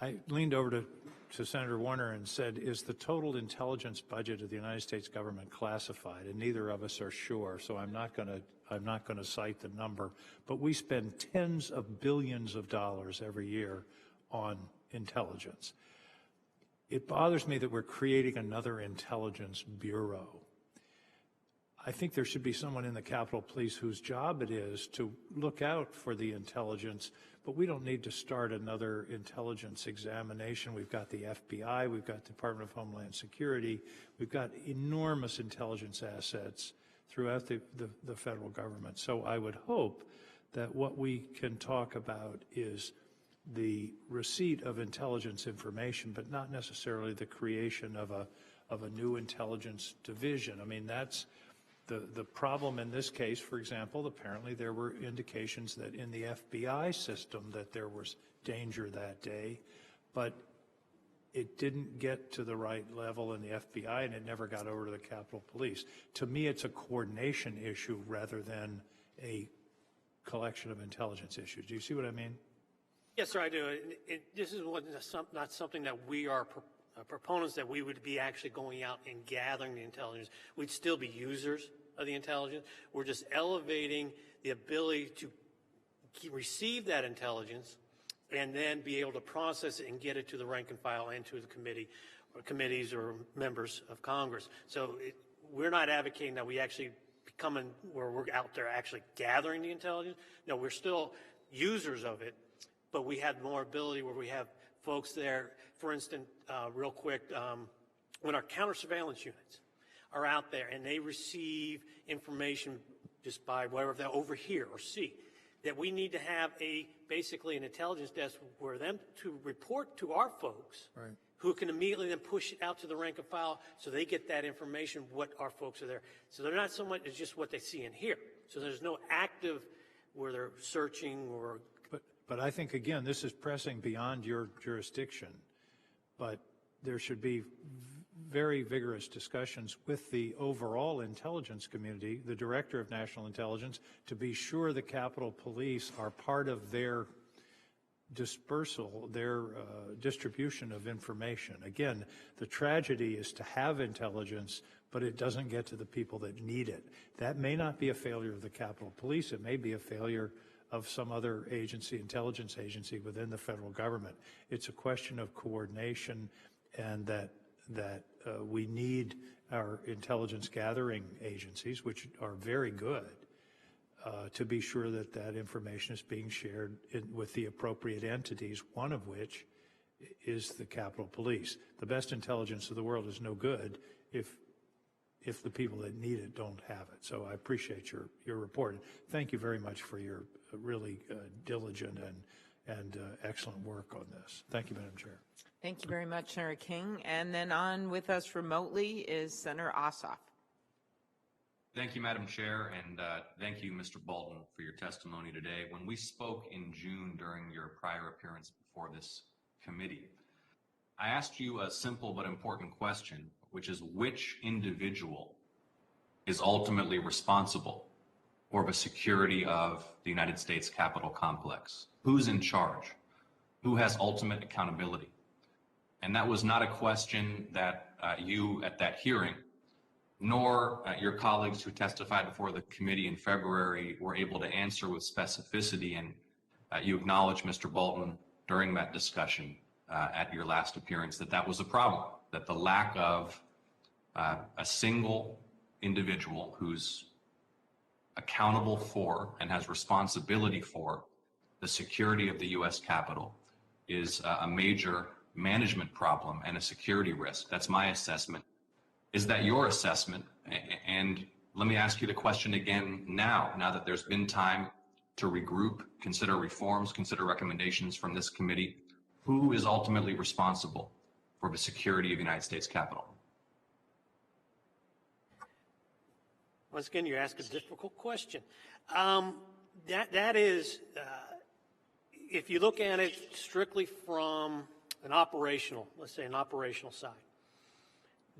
I leaned over to Senator Warner and said, is the total intelligence budget of the United States government classified? And neither of us are sure, so I'm not going to cite the number. But we spend tens of billions of dollars every year on intelligence. It bothers me that we're creating another intelligence bureau. I think there should be someone in the Capitol Police whose job it is to look out for the intelligence, but we don't need to start another intelligence examination. We've got the FBI, we've got the Department of Homeland Security, we've got enormous intelligence assets throughout the federal government. So I would hope that what we can talk about is the receipt of intelligence information, but not necessarily the creation of a new intelligence division. I mean, that's the problem in this case. For example, apparently there were indications that in the FBI system that there was danger that day, but it didn't get to the right level in the FBI, and it never got over to the Capitol Police. To me, it's a coordination issue rather than a collection of intelligence issues. Do you see what I mean? Yes, sir, I do. This is not something that we are proponents that we would be actually going out and gathering the intelligence. We'd still be users of the intelligence. We're just elevating the ability to receive that intelligence and then be able to process it and get it to the rank and file and to the committee or committees or members of Congress. So we're not advocating that we actually become where we're out there actually gathering the intelligence. No, we're still users of it, but we have more ability where we have folks there. For instance, real quick, when our counter surveillance units are out there and they receive information just by whatever they overhear or see, that we need to have basically an intelligence desk where them to report to our folks, right, who can immediately then push it out to the rank and file so they get that information, what our folks are there. So they're not so much as just what they see and hear. So there's no active where they're searching or. But I think, again, this is pressing beyond your jurisdiction, but there should be very vigorous discussions with the overall intelligence community, the Director of National Intelligence, to be sure the Capitol Police are part of their dispersal, their distribution of information. Again, the tragedy is to have intelligence, but it doesn't get to the people that need it. That may not be a failure of the Capitol Police. It may be a failure of some other agency, intelligence agency within the federal government. It's a question of coordination, and that we need our intelligence gathering agencies, which are very good, to be sure that that information is being shared with the appropriate entities, one of which is the Capitol Police. The best intelligence of the world is no good if the people that need it don't have it. So I appreciate your report. Thank you very much for your really diligent and excellent work on this. Thank you, Madam Chair. Thank you very much, Senator King. And then on with us remotely is Senator Ossoff. Thank you, Madam Chair, and thank you, Mr. Bolton, for your testimony today. When we spoke in June during your prior appearance before this committee, I asked you a simple but important question, which is which individual is ultimately responsible for the security of the United States Capitol complex? Who's in charge? Who has ultimate accountability? And that was not a question that you at that hearing, nor your colleagues who testified before the committee in February were able to answer with specificity. And you acknowledged, Mr. Bolton, during that discussion at your last appearance, that was a problem, that the lack of a single individual who's accountable for and has responsibility for the security of the U.S. Capitol is a major management problem and a security risk. That's my assessment. Is that your assessment? And let me ask you the question again now that there's been time to regroup, consider reforms, consider recommendations from this committee, who is ultimately responsible for the security of the United States Capitol? Once again, you ask a difficult question. That is, if you look at it strictly from an operational, let's say an operational side,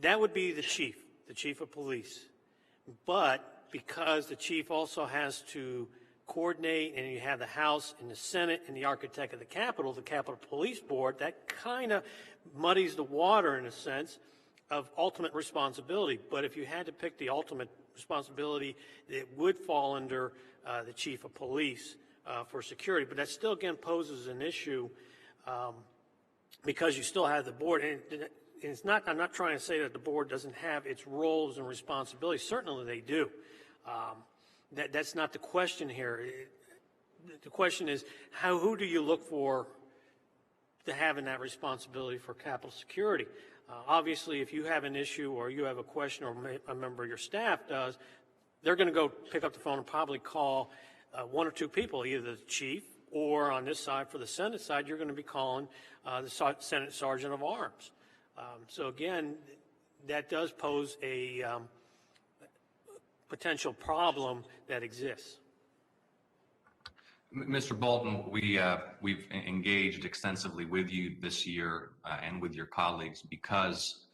that would be the chief of police. But because the chief also has to coordinate, and you have the House and the Senate and the architect of the Capitol Police Board, that kind of muddies the water in a sense of ultimate responsibility. But if you had to pick the ultimate responsibility, it would fall under the chief of police for security. But that still, again, poses an issue because you still have the board. And it's not, I'm not trying to say that the board doesn't have its roles and responsibilities. Certainly they do. That's not the question here. The question is, who do you look for to having that responsibility for Capitol security? Obviously, if you have an issue or you have a question or a member of your staff does, they're going to go pick up the phone and probably call one or two people, either the chief or on this side, for the Senate side, you're going to be calling the Senate Sergeant of Arms. So again, that does pose a potential problem that exists. Mr. Bolton, we've engaged extensively with you this year and with your colleagues because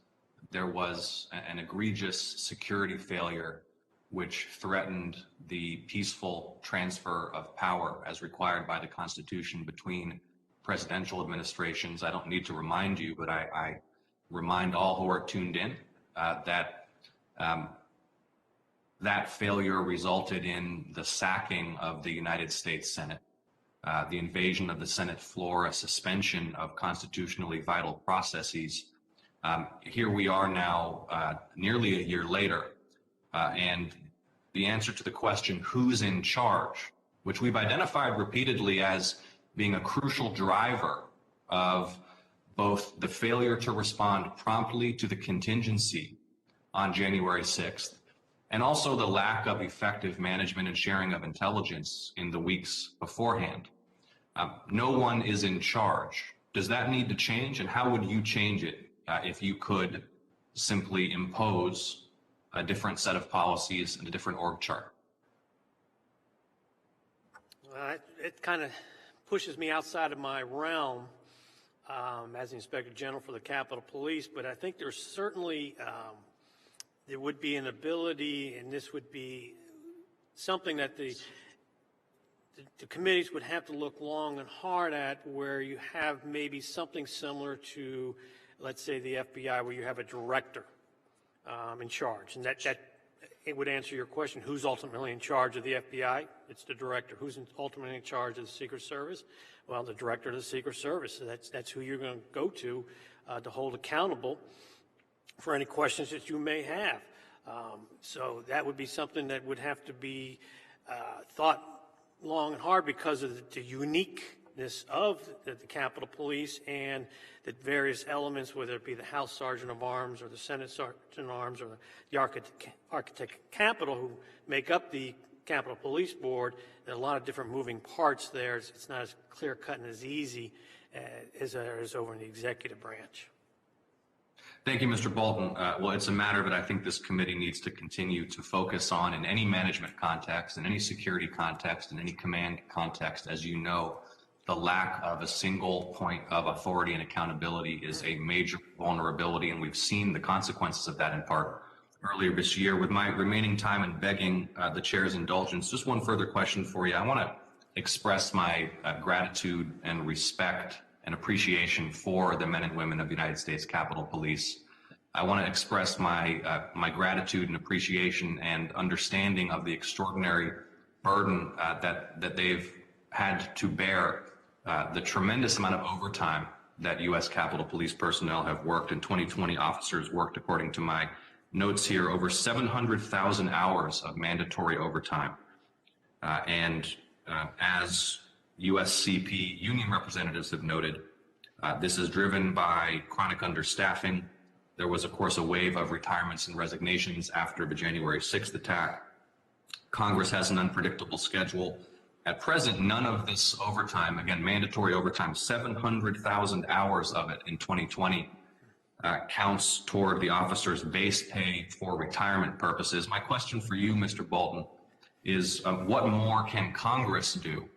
there was an egregious security failure which threatened the peaceful transfer of power as required by the Constitution between presidential administrations. I don't need to remind you, but I remind all who are tuned in that failure resulted in the sacking of the United States Senate, the invasion of the Senate floor, a suspension of constitutionally vital processes. Here we are now, nearly a year later, and the answer to the question, who's in charge, which we've identified repeatedly as being a crucial driver of both the failure to respond promptly to the contingency on January 6th, and also the lack of effective management and sharing of intelligence in the weeks beforehand. No one is in charge. Does that need to change, and how would you change it if you could simply impose a different set of policies and a different org chart? It kind of pushes me outside of my realm as the Inspector General for the Capitol Police, but I think there's certainly there would be an ability, and this would be something that the committees would have to look long and hard at, where you have maybe something similar to, let's say, the FBI, where you have a director in charge. And that it would answer your question, who's ultimately in charge of the FBI? It's the director. Who's ultimately in charge of the Secret Service? Well, the director of the Secret Service. So that's who you're going to go to hold accountable for any questions that you may have. So that would be something that would have to be thought long and hard because of the uniqueness of the Capitol Police and the various elements, whether it be the House Sergeant of Arms or the Senate Sergeant of Arms or the Architect Capitol, who make up the Capitol Police Board. There are a lot of different moving parts there. It's not as clear-cut and as easy as there is over in the executive branch. Thank you, Mr. Bolton. Well, it's a matter that I think this committee needs to continue to focus on in any management context, in any security context, in any command context. As you know, the lack of a single point of authority and accountability is a major vulnerability, and we've seen the consequences of that in part earlier this year. With my remaining time and begging the chair's indulgence, just one further question for you. I want to express my gratitude and respect and appreciation for the men and women of the United States Capitol Police. I want to express my gratitude and appreciation and understanding of the extraordinary burden that they've had to bear, the tremendous amount of overtime that U.S. Capitol Police personnel have worked. In 2020, officers worked, according to my notes here, over 700,000 hours of mandatory overtime. As USCP union representatives have noted, this is driven by chronic understaffing. There was, of course, a wave of retirements and resignations after the January 6th attack. Congress has an unpredictable schedule At present, none of this overtime, again, mandatory overtime, 700,000 hours of it in 2020 counts toward the officer's base pay for retirement purposes. My question for you, Mr. Bolton, is what more can Congress do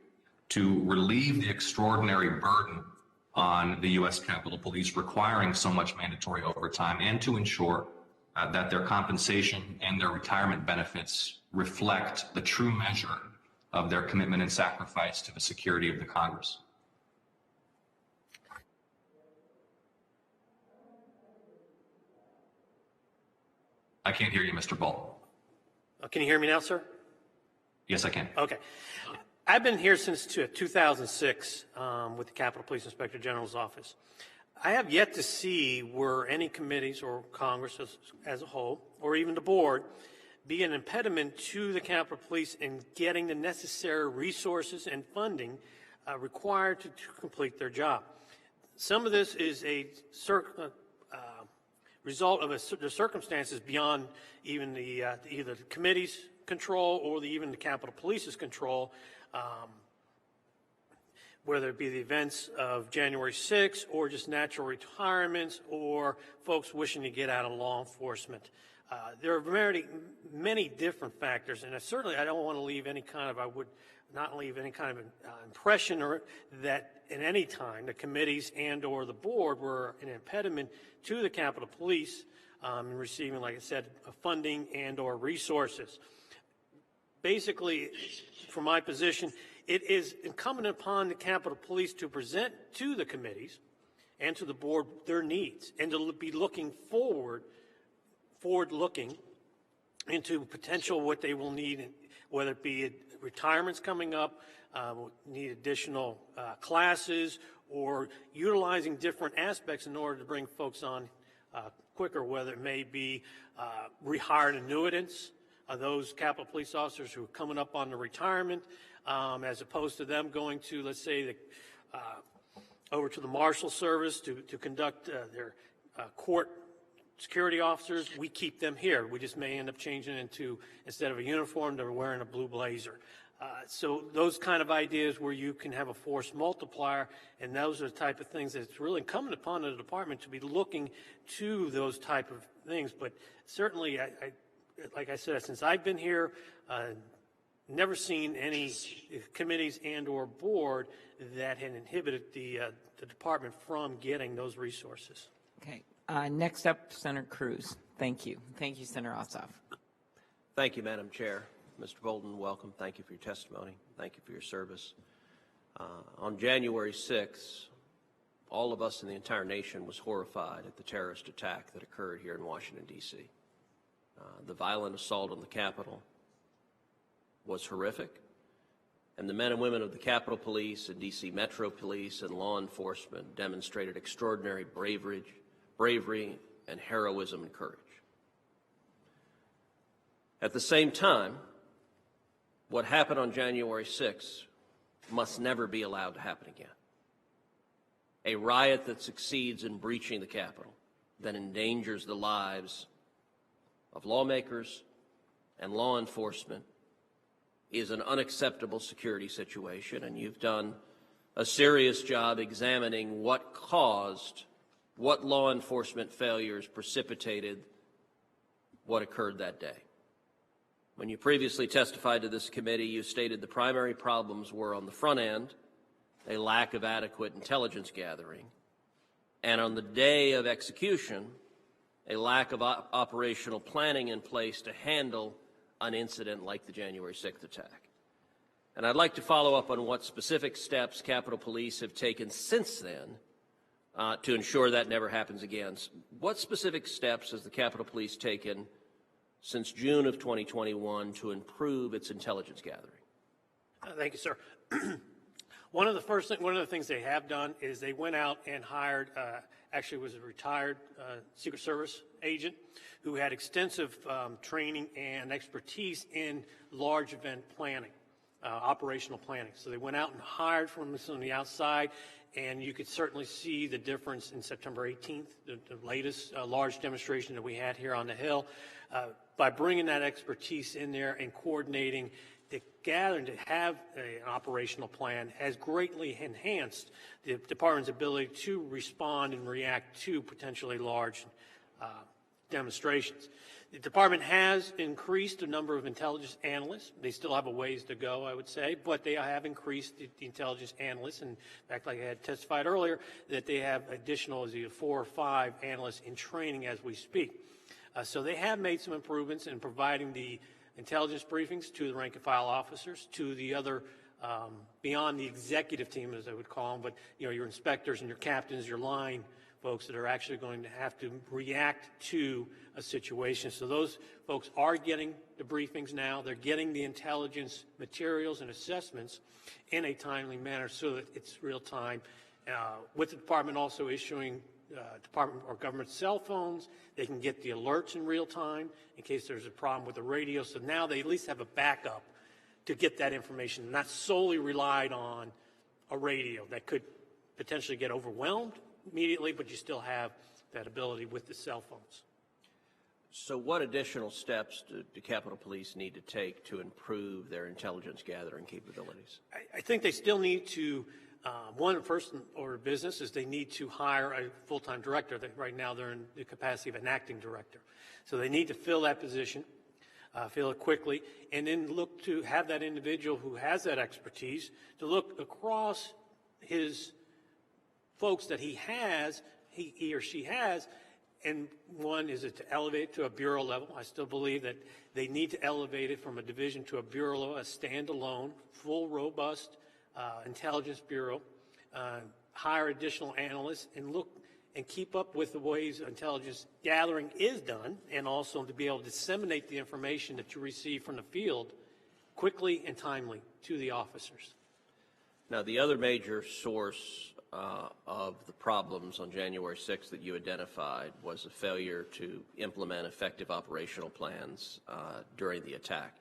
to relieve the extraordinary burden on the U.S. Capitol Police requiring so much mandatory overtime, and to ensure that their compensation and their retirement benefits reflect the true measure of their commitment and sacrifice to the security of the Congress? I can't hear you, Mr. Bolton. Can you hear me now, sir? Yes, I can. Okay. I've been here since 2006 with the Capitol Police Inspector General's office. I have yet to see where any committees or Congress as a whole, or even the board, be an impediment to the Capitol Police in getting the necessary resources and funding required to complete their job. Some of this is a result of the circumstances beyond even either the committee's control or even the Capitol Police's control, whether it be the events of January 6th or just natural retirements or folks wishing to get out of law enforcement. There are many different factors, and I don't want to leave any kind of, I would not leave any kind of impression or that at any time the committees and or the board were an impediment to the Capitol Police in receiving, like I said, funding and or resources. Basically, from my position, it is incumbent upon the Capitol Police to present to the committees and to the board their needs and to be looking forward-looking into potential what they will need, whether it be retirements coming up, need additional classes, or utilizing different aspects in order to bring folks on quicker, whether it may be rehired annuitants, those Capitol Police officers who are coming up on the retirement, as opposed to them going to, let's say, over to the Marshal Service to conduct their court security officers. We keep them here. We just may end up changing into, instead of a uniform, they're wearing a blue blazer. So those kind of ideas where you can have a force multiplier, and those are the type of things that it's really incumbent upon the department to be looking to those type of things. But certainly, like I said, since I've been here, never seen any committees and or board that had inhibited the department from getting those resources. Okay. Next up, Senator Cruz. Thank you. Thank you, Senator Ossoff. Thank you, Madam Chair. Mr. Bolton, welcome. Thank you for your testimony. Thank you for your service. On January 6th, all of us in the entire nation was horrified at the terrorist attack that occurred here in Washington, D.C. The violent assault on the Capitol was horrific, and the men and women of the Capitol Police and D.C. Metro Police and law enforcement demonstrated extraordinary bravery and heroism and courage. At the same time, what happened on January 6th must never be allowed to happen again. A riot that succeeds in breaching the Capitol, that endangers the lives of lawmakers and law enforcement, is an unacceptable security situation, and you've done a serious job examining what law enforcement failures precipitated what occurred that day. When you previously testified to this committee, you stated the primary problems were on the front end, a lack of adequate intelligence gathering, and on the day of execution, a lack of operational planning in place to handle an incident like the January 6th attack. And I'd like to follow up on what specific steps Capitol Police have taken since then to ensure that never happens again. What specific steps has the Capitol Police taken since June of 2021 to improve its intelligence gathering? Thank you, sir. One of the things they have done is they went out and hired, actually was a retired Secret Service agent who had extensive training and expertise in large event planning, operational planning. So they went out and hired from us on the outside, and you could certainly see the difference in September 18th, the latest large demonstration that we had here on the Hill. By bringing that expertise in there and coordinating the gathering to have an operational plan has greatly enhanced the department's ability to respond and react to potentially large demonstrations. The department has increased the number of intelligence analysts. They still have a ways to go, I would say, but they have increased the intelligence analysts. And in fact, like I had testified earlier, that they have additional either 4 or 5 analysts in training as we speak. So they have made some improvements in providing the intelligence briefings to the rank and file officers, to the other beyond the executive team, as I would call them, but your inspectors and your captains, your line folks that are actually going to have to react to a situation. So those folks are getting the briefings now. They're getting the intelligence materials and assessments in a timely manner so that it's real time. With the department also issuing department or government cell phones, they can get the alerts in real time in case there's a problem with the radio. So now they at least have a backup to get that information, not solely relied on a radio that could potentially get overwhelmed immediately, but you still have that ability with the cell phones. So what additional steps do Capitol Police need to take to improve their intelligence gathering capabilities? I think they still need to, one, first order of business is they need to hire a full-time director. Right now they're in the capacity of an acting director. So they need to fill that position, fill it quickly, and then look to have that individual who has that expertise to look across his folks that he or she has, and one is to elevate to a bureau level. I still believe that they need to elevate it from a division to a bureau level, a standalone, full, robust intelligence bureau, hire additional analysts, and look and keep up with the ways intelligence gathering is done, and also to be able to disseminate the information that you receive from the field quickly and timely to the officers. Now, the other major source of the problems on January 6th that you identified was a failure to implement effective operational plans during the attack.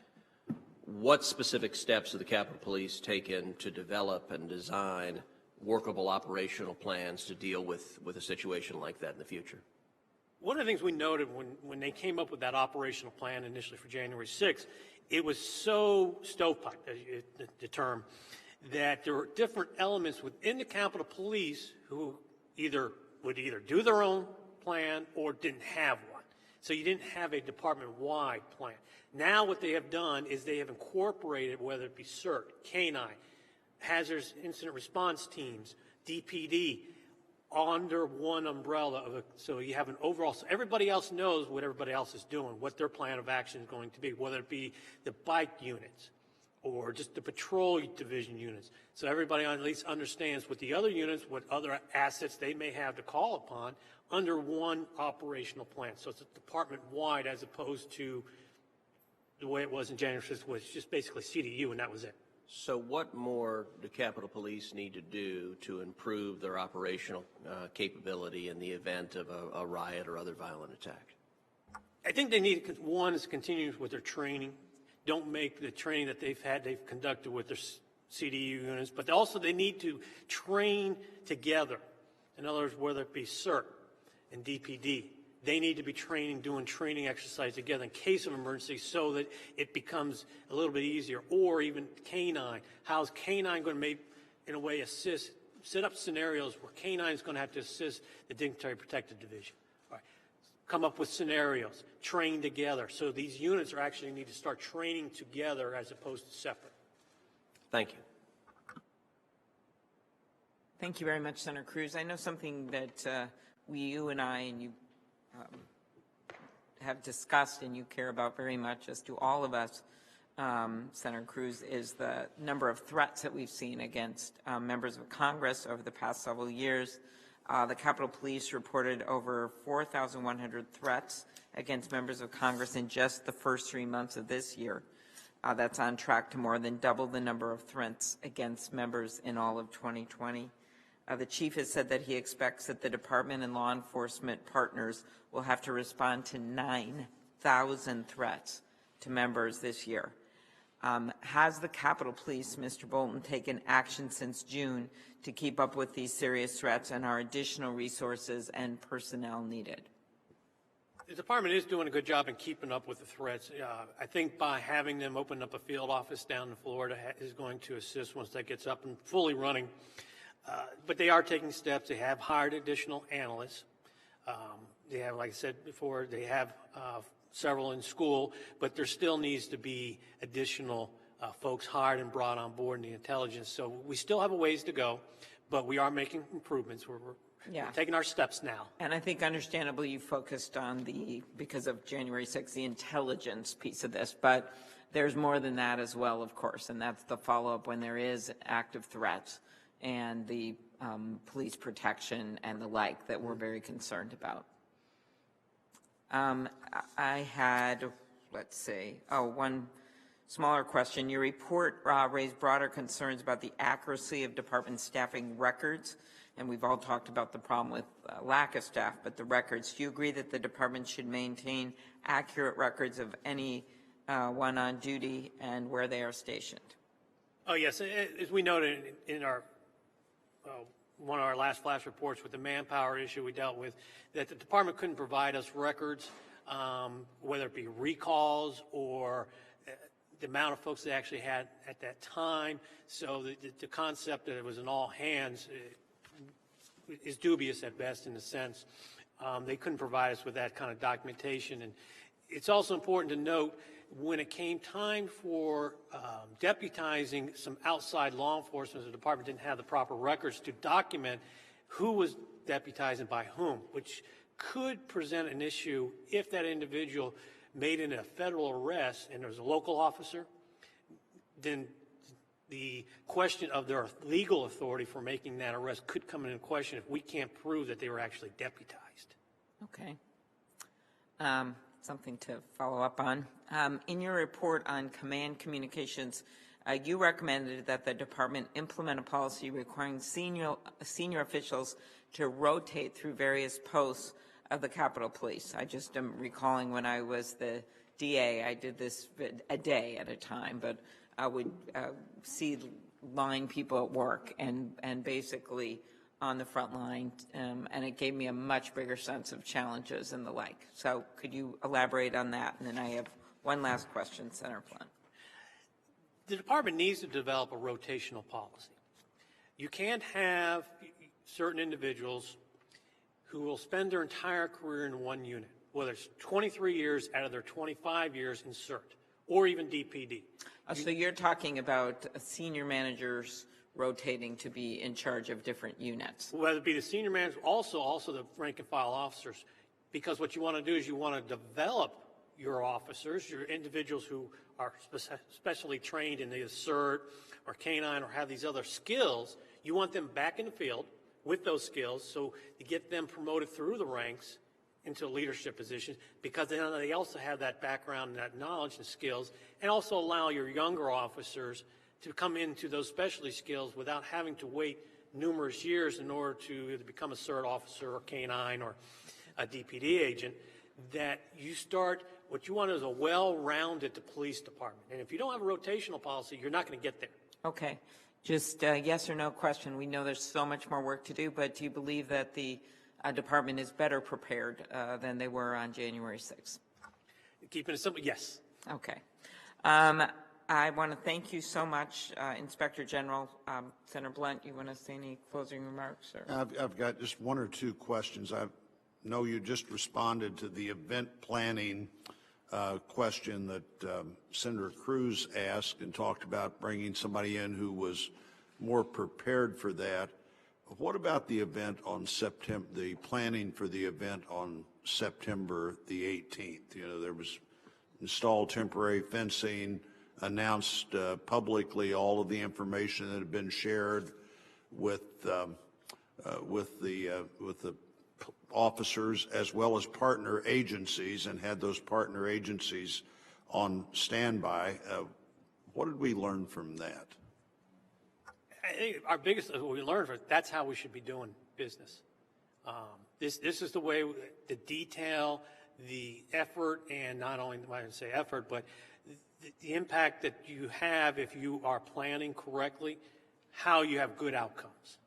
What specific steps have the Capitol Police taken to develop and design workable operational plans to deal with a situation like that in the future? One of the things we noted when they came up with that operational plan initially for January 6th, it was so stovepipe, the term, that there were different elements within the Capitol Police who would either do their own plan or didn't have one. So you didn't have a department-wide plan. Now what they have done is they have incorporated, whether it be CERT, Canine, hazardous incident response teams, DPD, under one umbrella. So you have an overall, so everybody else knows what everybody else is doing, what their plan of action is going to be, whether it be the bike units, or just the patrol division units. So everybody at least understands what the other units, what other assets they may have to call upon under one operational plan. So it's a department-wide as opposed to the way it was in January 6th, was just basically CDU, and that was it. So what more do Capitol Police need to do to improve their operational capability in the event of a riot or other violent attack? I think they need, one, is continue with their training. Don't make the training that they've conducted with their CDU units, but also they need to train together. In other words, whether it be CERT and DPD, they need to be doing training exercise together in case of emergency so that it becomes a little bit easier. Or even Canine. How's Canine going to make, in a way, set up scenarios where Canine is going to have to assist the Dignitary Protected Division? Come up with scenarios, train together. So these units are actually need to start training together as opposed to separate. Thank you. Thank you very much, Senator Cruz. I know something that you and I and you have discussed and you care about very much, as do all of us, Senator Cruz, is the number of threats that we've seen against members of Congress over the past several years. The Capitol Police reported over 4,100 threats against members of Congress in just the first 3 months of this year. That's on track to more than double the number of threats against members in all of 2020. The chief has said that he expects that the department and law enforcement partners will have to respond to 9,000 threats to members this year. Has the Capitol Police, Mr. Bolton, taken action since June to keep up with these serious threats, and are additional resources and personnel needed? The department is doing a good job in keeping up with the threats. I think by having them open up a field office down in Florida is going to assist once that gets up and fully running. But they are taking steps. They have hired additional analysts. They have, like I said before, they have several in school, but there still needs to be additional folks hired and brought on board in the intelligence. So we still have a ways to go, but we are making improvements. We're taking our steps now. And I think understandably you focused on because of January 6th, the intelligence piece of this, but there's more than that as well, of course, and that's the follow-up when there is active threats and the police protection and the like that we're very concerned about. I had, let's see, one smaller question. Your report raised broader concerns about the accuracy of department staffing records, and we've all talked about the problem with lack of staff, but the records. Do you agree that the department should maintain accurate records of any one on duty and where they are stationed? Oh, yes. As we noted in our one of our last flash reports with the manpower issue we dealt with, that the department couldn't provide us records, whether it be recalls or the amount of folks they actually had at that time. So the concept that it was an all hands is dubious at best, in a sense. They couldn't provide us with that kind of documentation. And it's also important to note, when it came time for deputizing some outside law enforcement, the department didn't have the proper records to document who was deputizing by whom, which could present an issue if that individual made in a federal arrest and there was a local officer. Then the question of their legal authority for making that arrest could come into question if we can't prove that they were actually deputized. Okay. Something to follow up on. In your report on command communications, you recommended that the department implement a policy requiring senior officials to rotate through various posts of the Capitol Police. I just am recalling when I was the DA, I did this a day at a time, but I would see line people at work and basically on the front line, and it gave me a much bigger sense of challenges and the like. So could you elaborate on that? And then I have one last question, Senator Blunt. The department needs to develop a rotational policy. You can't have certain individuals who will spend their entire career in one unit, whether it's 23 years out of their 25 years in CERT, or even DPD. So you're talking about senior managers rotating to be in charge of different units. Whether it be the senior manager, also the rank and file officers, because what you want to do is you want to develop your officers, your individuals who are specially trained in either CERT or Canine or have these other skills. You want them back in the field with those skills, so to get them promoted through the ranks into leadership positions, because then they also have that background and that knowledge and skills, and also allow your younger officers to come into those specialty skills without having to wait numerous years in order to either become a CERT officer or Canine or a DPD agent. That you start, what you want is a well-rounded police department. And if you don't have a rotational policy, you're not going to get there. Okay. Just a yes or no question. We know there's so much more work to do, but do you believe that the department is better prepared than they were on January 6th? Keeping it simple, yes. Okay. I want to thank you so much, Inspector General. Senator Blunt, you want to say any closing remarks? Or? I've got just one or two questions. I know you just responded to the event planning question that Senator Cruz asked and talked about bringing somebody in who was more prepared for that. What about the event on September, the planning for the event on September the 18th? You know, there was installed temporary fencing, announced publicly all of the information that had been shared with the officers as well as partner agencies, and had those partner agencies on standby. What did we learn from that? I think our biggest, what we learned from it, that's how we should be doing business. This is the way, the detail, the effort, and not only, I would say effort, but the impact that you have if you are planning correctly, how you have good outcomes.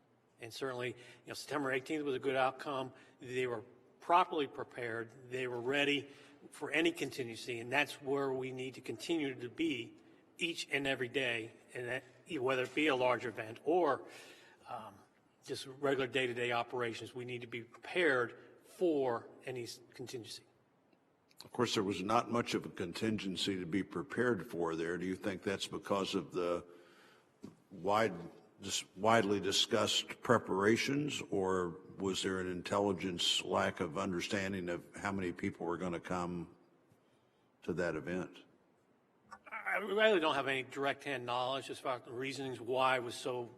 And certainly, you know, September 18th was a good outcome. They were properly prepared. They were ready for any contingency, and that's where we need to continue to be each and every day, and that, whether it be a large event or just regular day-to-day operations, we need to be prepared for any contingency. Of course, there was not much of a contingency to be prepared for there. Do you think that's because of the widely discussed preparations, or was there an intelligence lack of understanding of how many people were going to come to that event? I really don't have any direct-hand knowledge as far as the reasonings why it was so,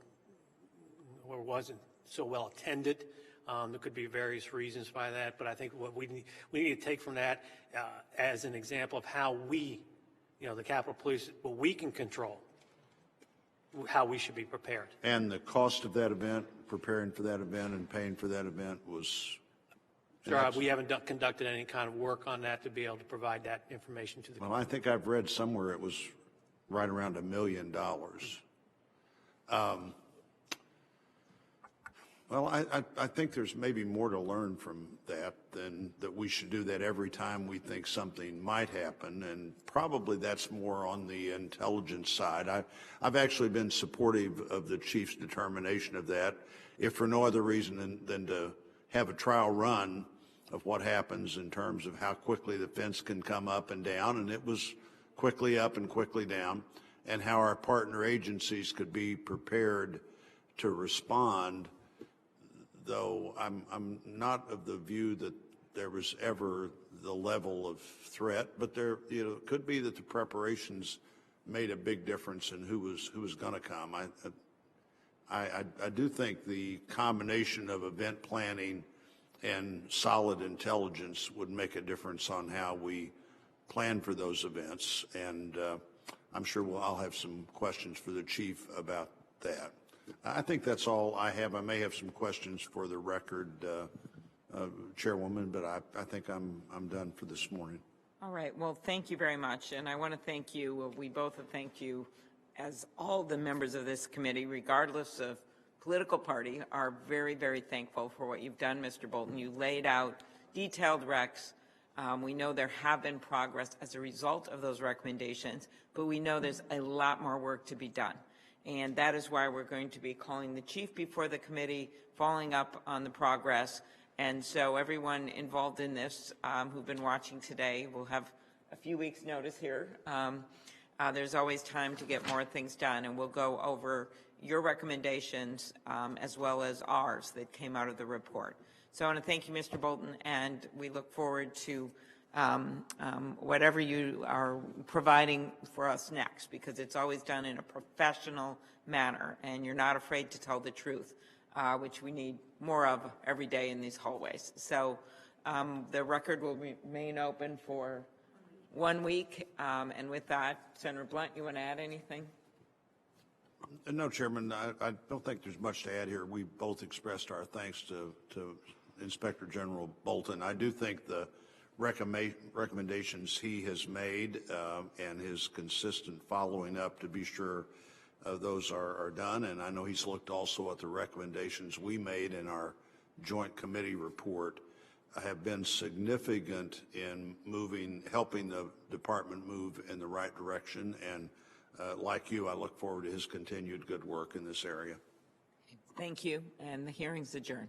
or wasn't so well attended. There could be various reasons by that, but I think what we need to take from that as an example of how we, the Capitol Police, what we can control, how we should be prepared. And the cost of that event, preparing for that event and paying for that event was? Sure, we haven't conducted any kind of work on that to be able to provide that information to the Well, I think I've read somewhere it was right around $1 million. Well, I think there's maybe more to learn from that than that we should do that every time we think something might happen, and probably that's more on the intelligence side. I've actually been supportive of the chief's determination of that, if for no other reason than to have a trial run of what happens in terms of how quickly the fence can come up and down, and it was quickly up and quickly down, and how our partner agencies could be prepared to respond. Though I'm not of the view that there was ever the level of threat, but there, it could be that the preparations made a big difference in who was going to come. I do think the combination of event planning and solid intelligence would make a difference on how we plan for those events, and I'm sure I'll have some questions for the chief about that. I think that's all I have. I may have some questions for the record, Chairwoman, but I think I'm done for this morning. All right. Well, thank you very much. And I want to thank you. We both have thanked you, as all the members of this committee, regardless of political party, are very, very thankful for what you've done, Mr. Bolton. You laid out detailed recs. We know there have been progress as a result of those recommendations, but we know there's a lot more work to be done. And that is why we're going to be calling the chief before the committee, following up on the progress. And so everyone involved in this who've been watching today will have a few weeks' notice here. There's always time to get more things done, and we'll go over your recommendations as well as ours that came out of the report. So I want to thank you, Mr. Bolton, and we look forward to whatever you are providing for us next, because it's always done in a professional manner, and you're not afraid to tell the truth, which we need more of every day in these hallways. So the record will remain open for 1 week, and with that, Senator Blunt, you want to add anything? No, Chairman, I don't think there's much to add here. We both expressed our thanks to Inspector General Bolton. I do think the recommendations he has made and his consistent following up to be sure those are done. And I know he's looked also at the recommendations we made in our joint committee report have been significant in helping the department move in the right direction. And like you, I look forward to his continued good work in this area. Thank you, and the hearing's adjourned.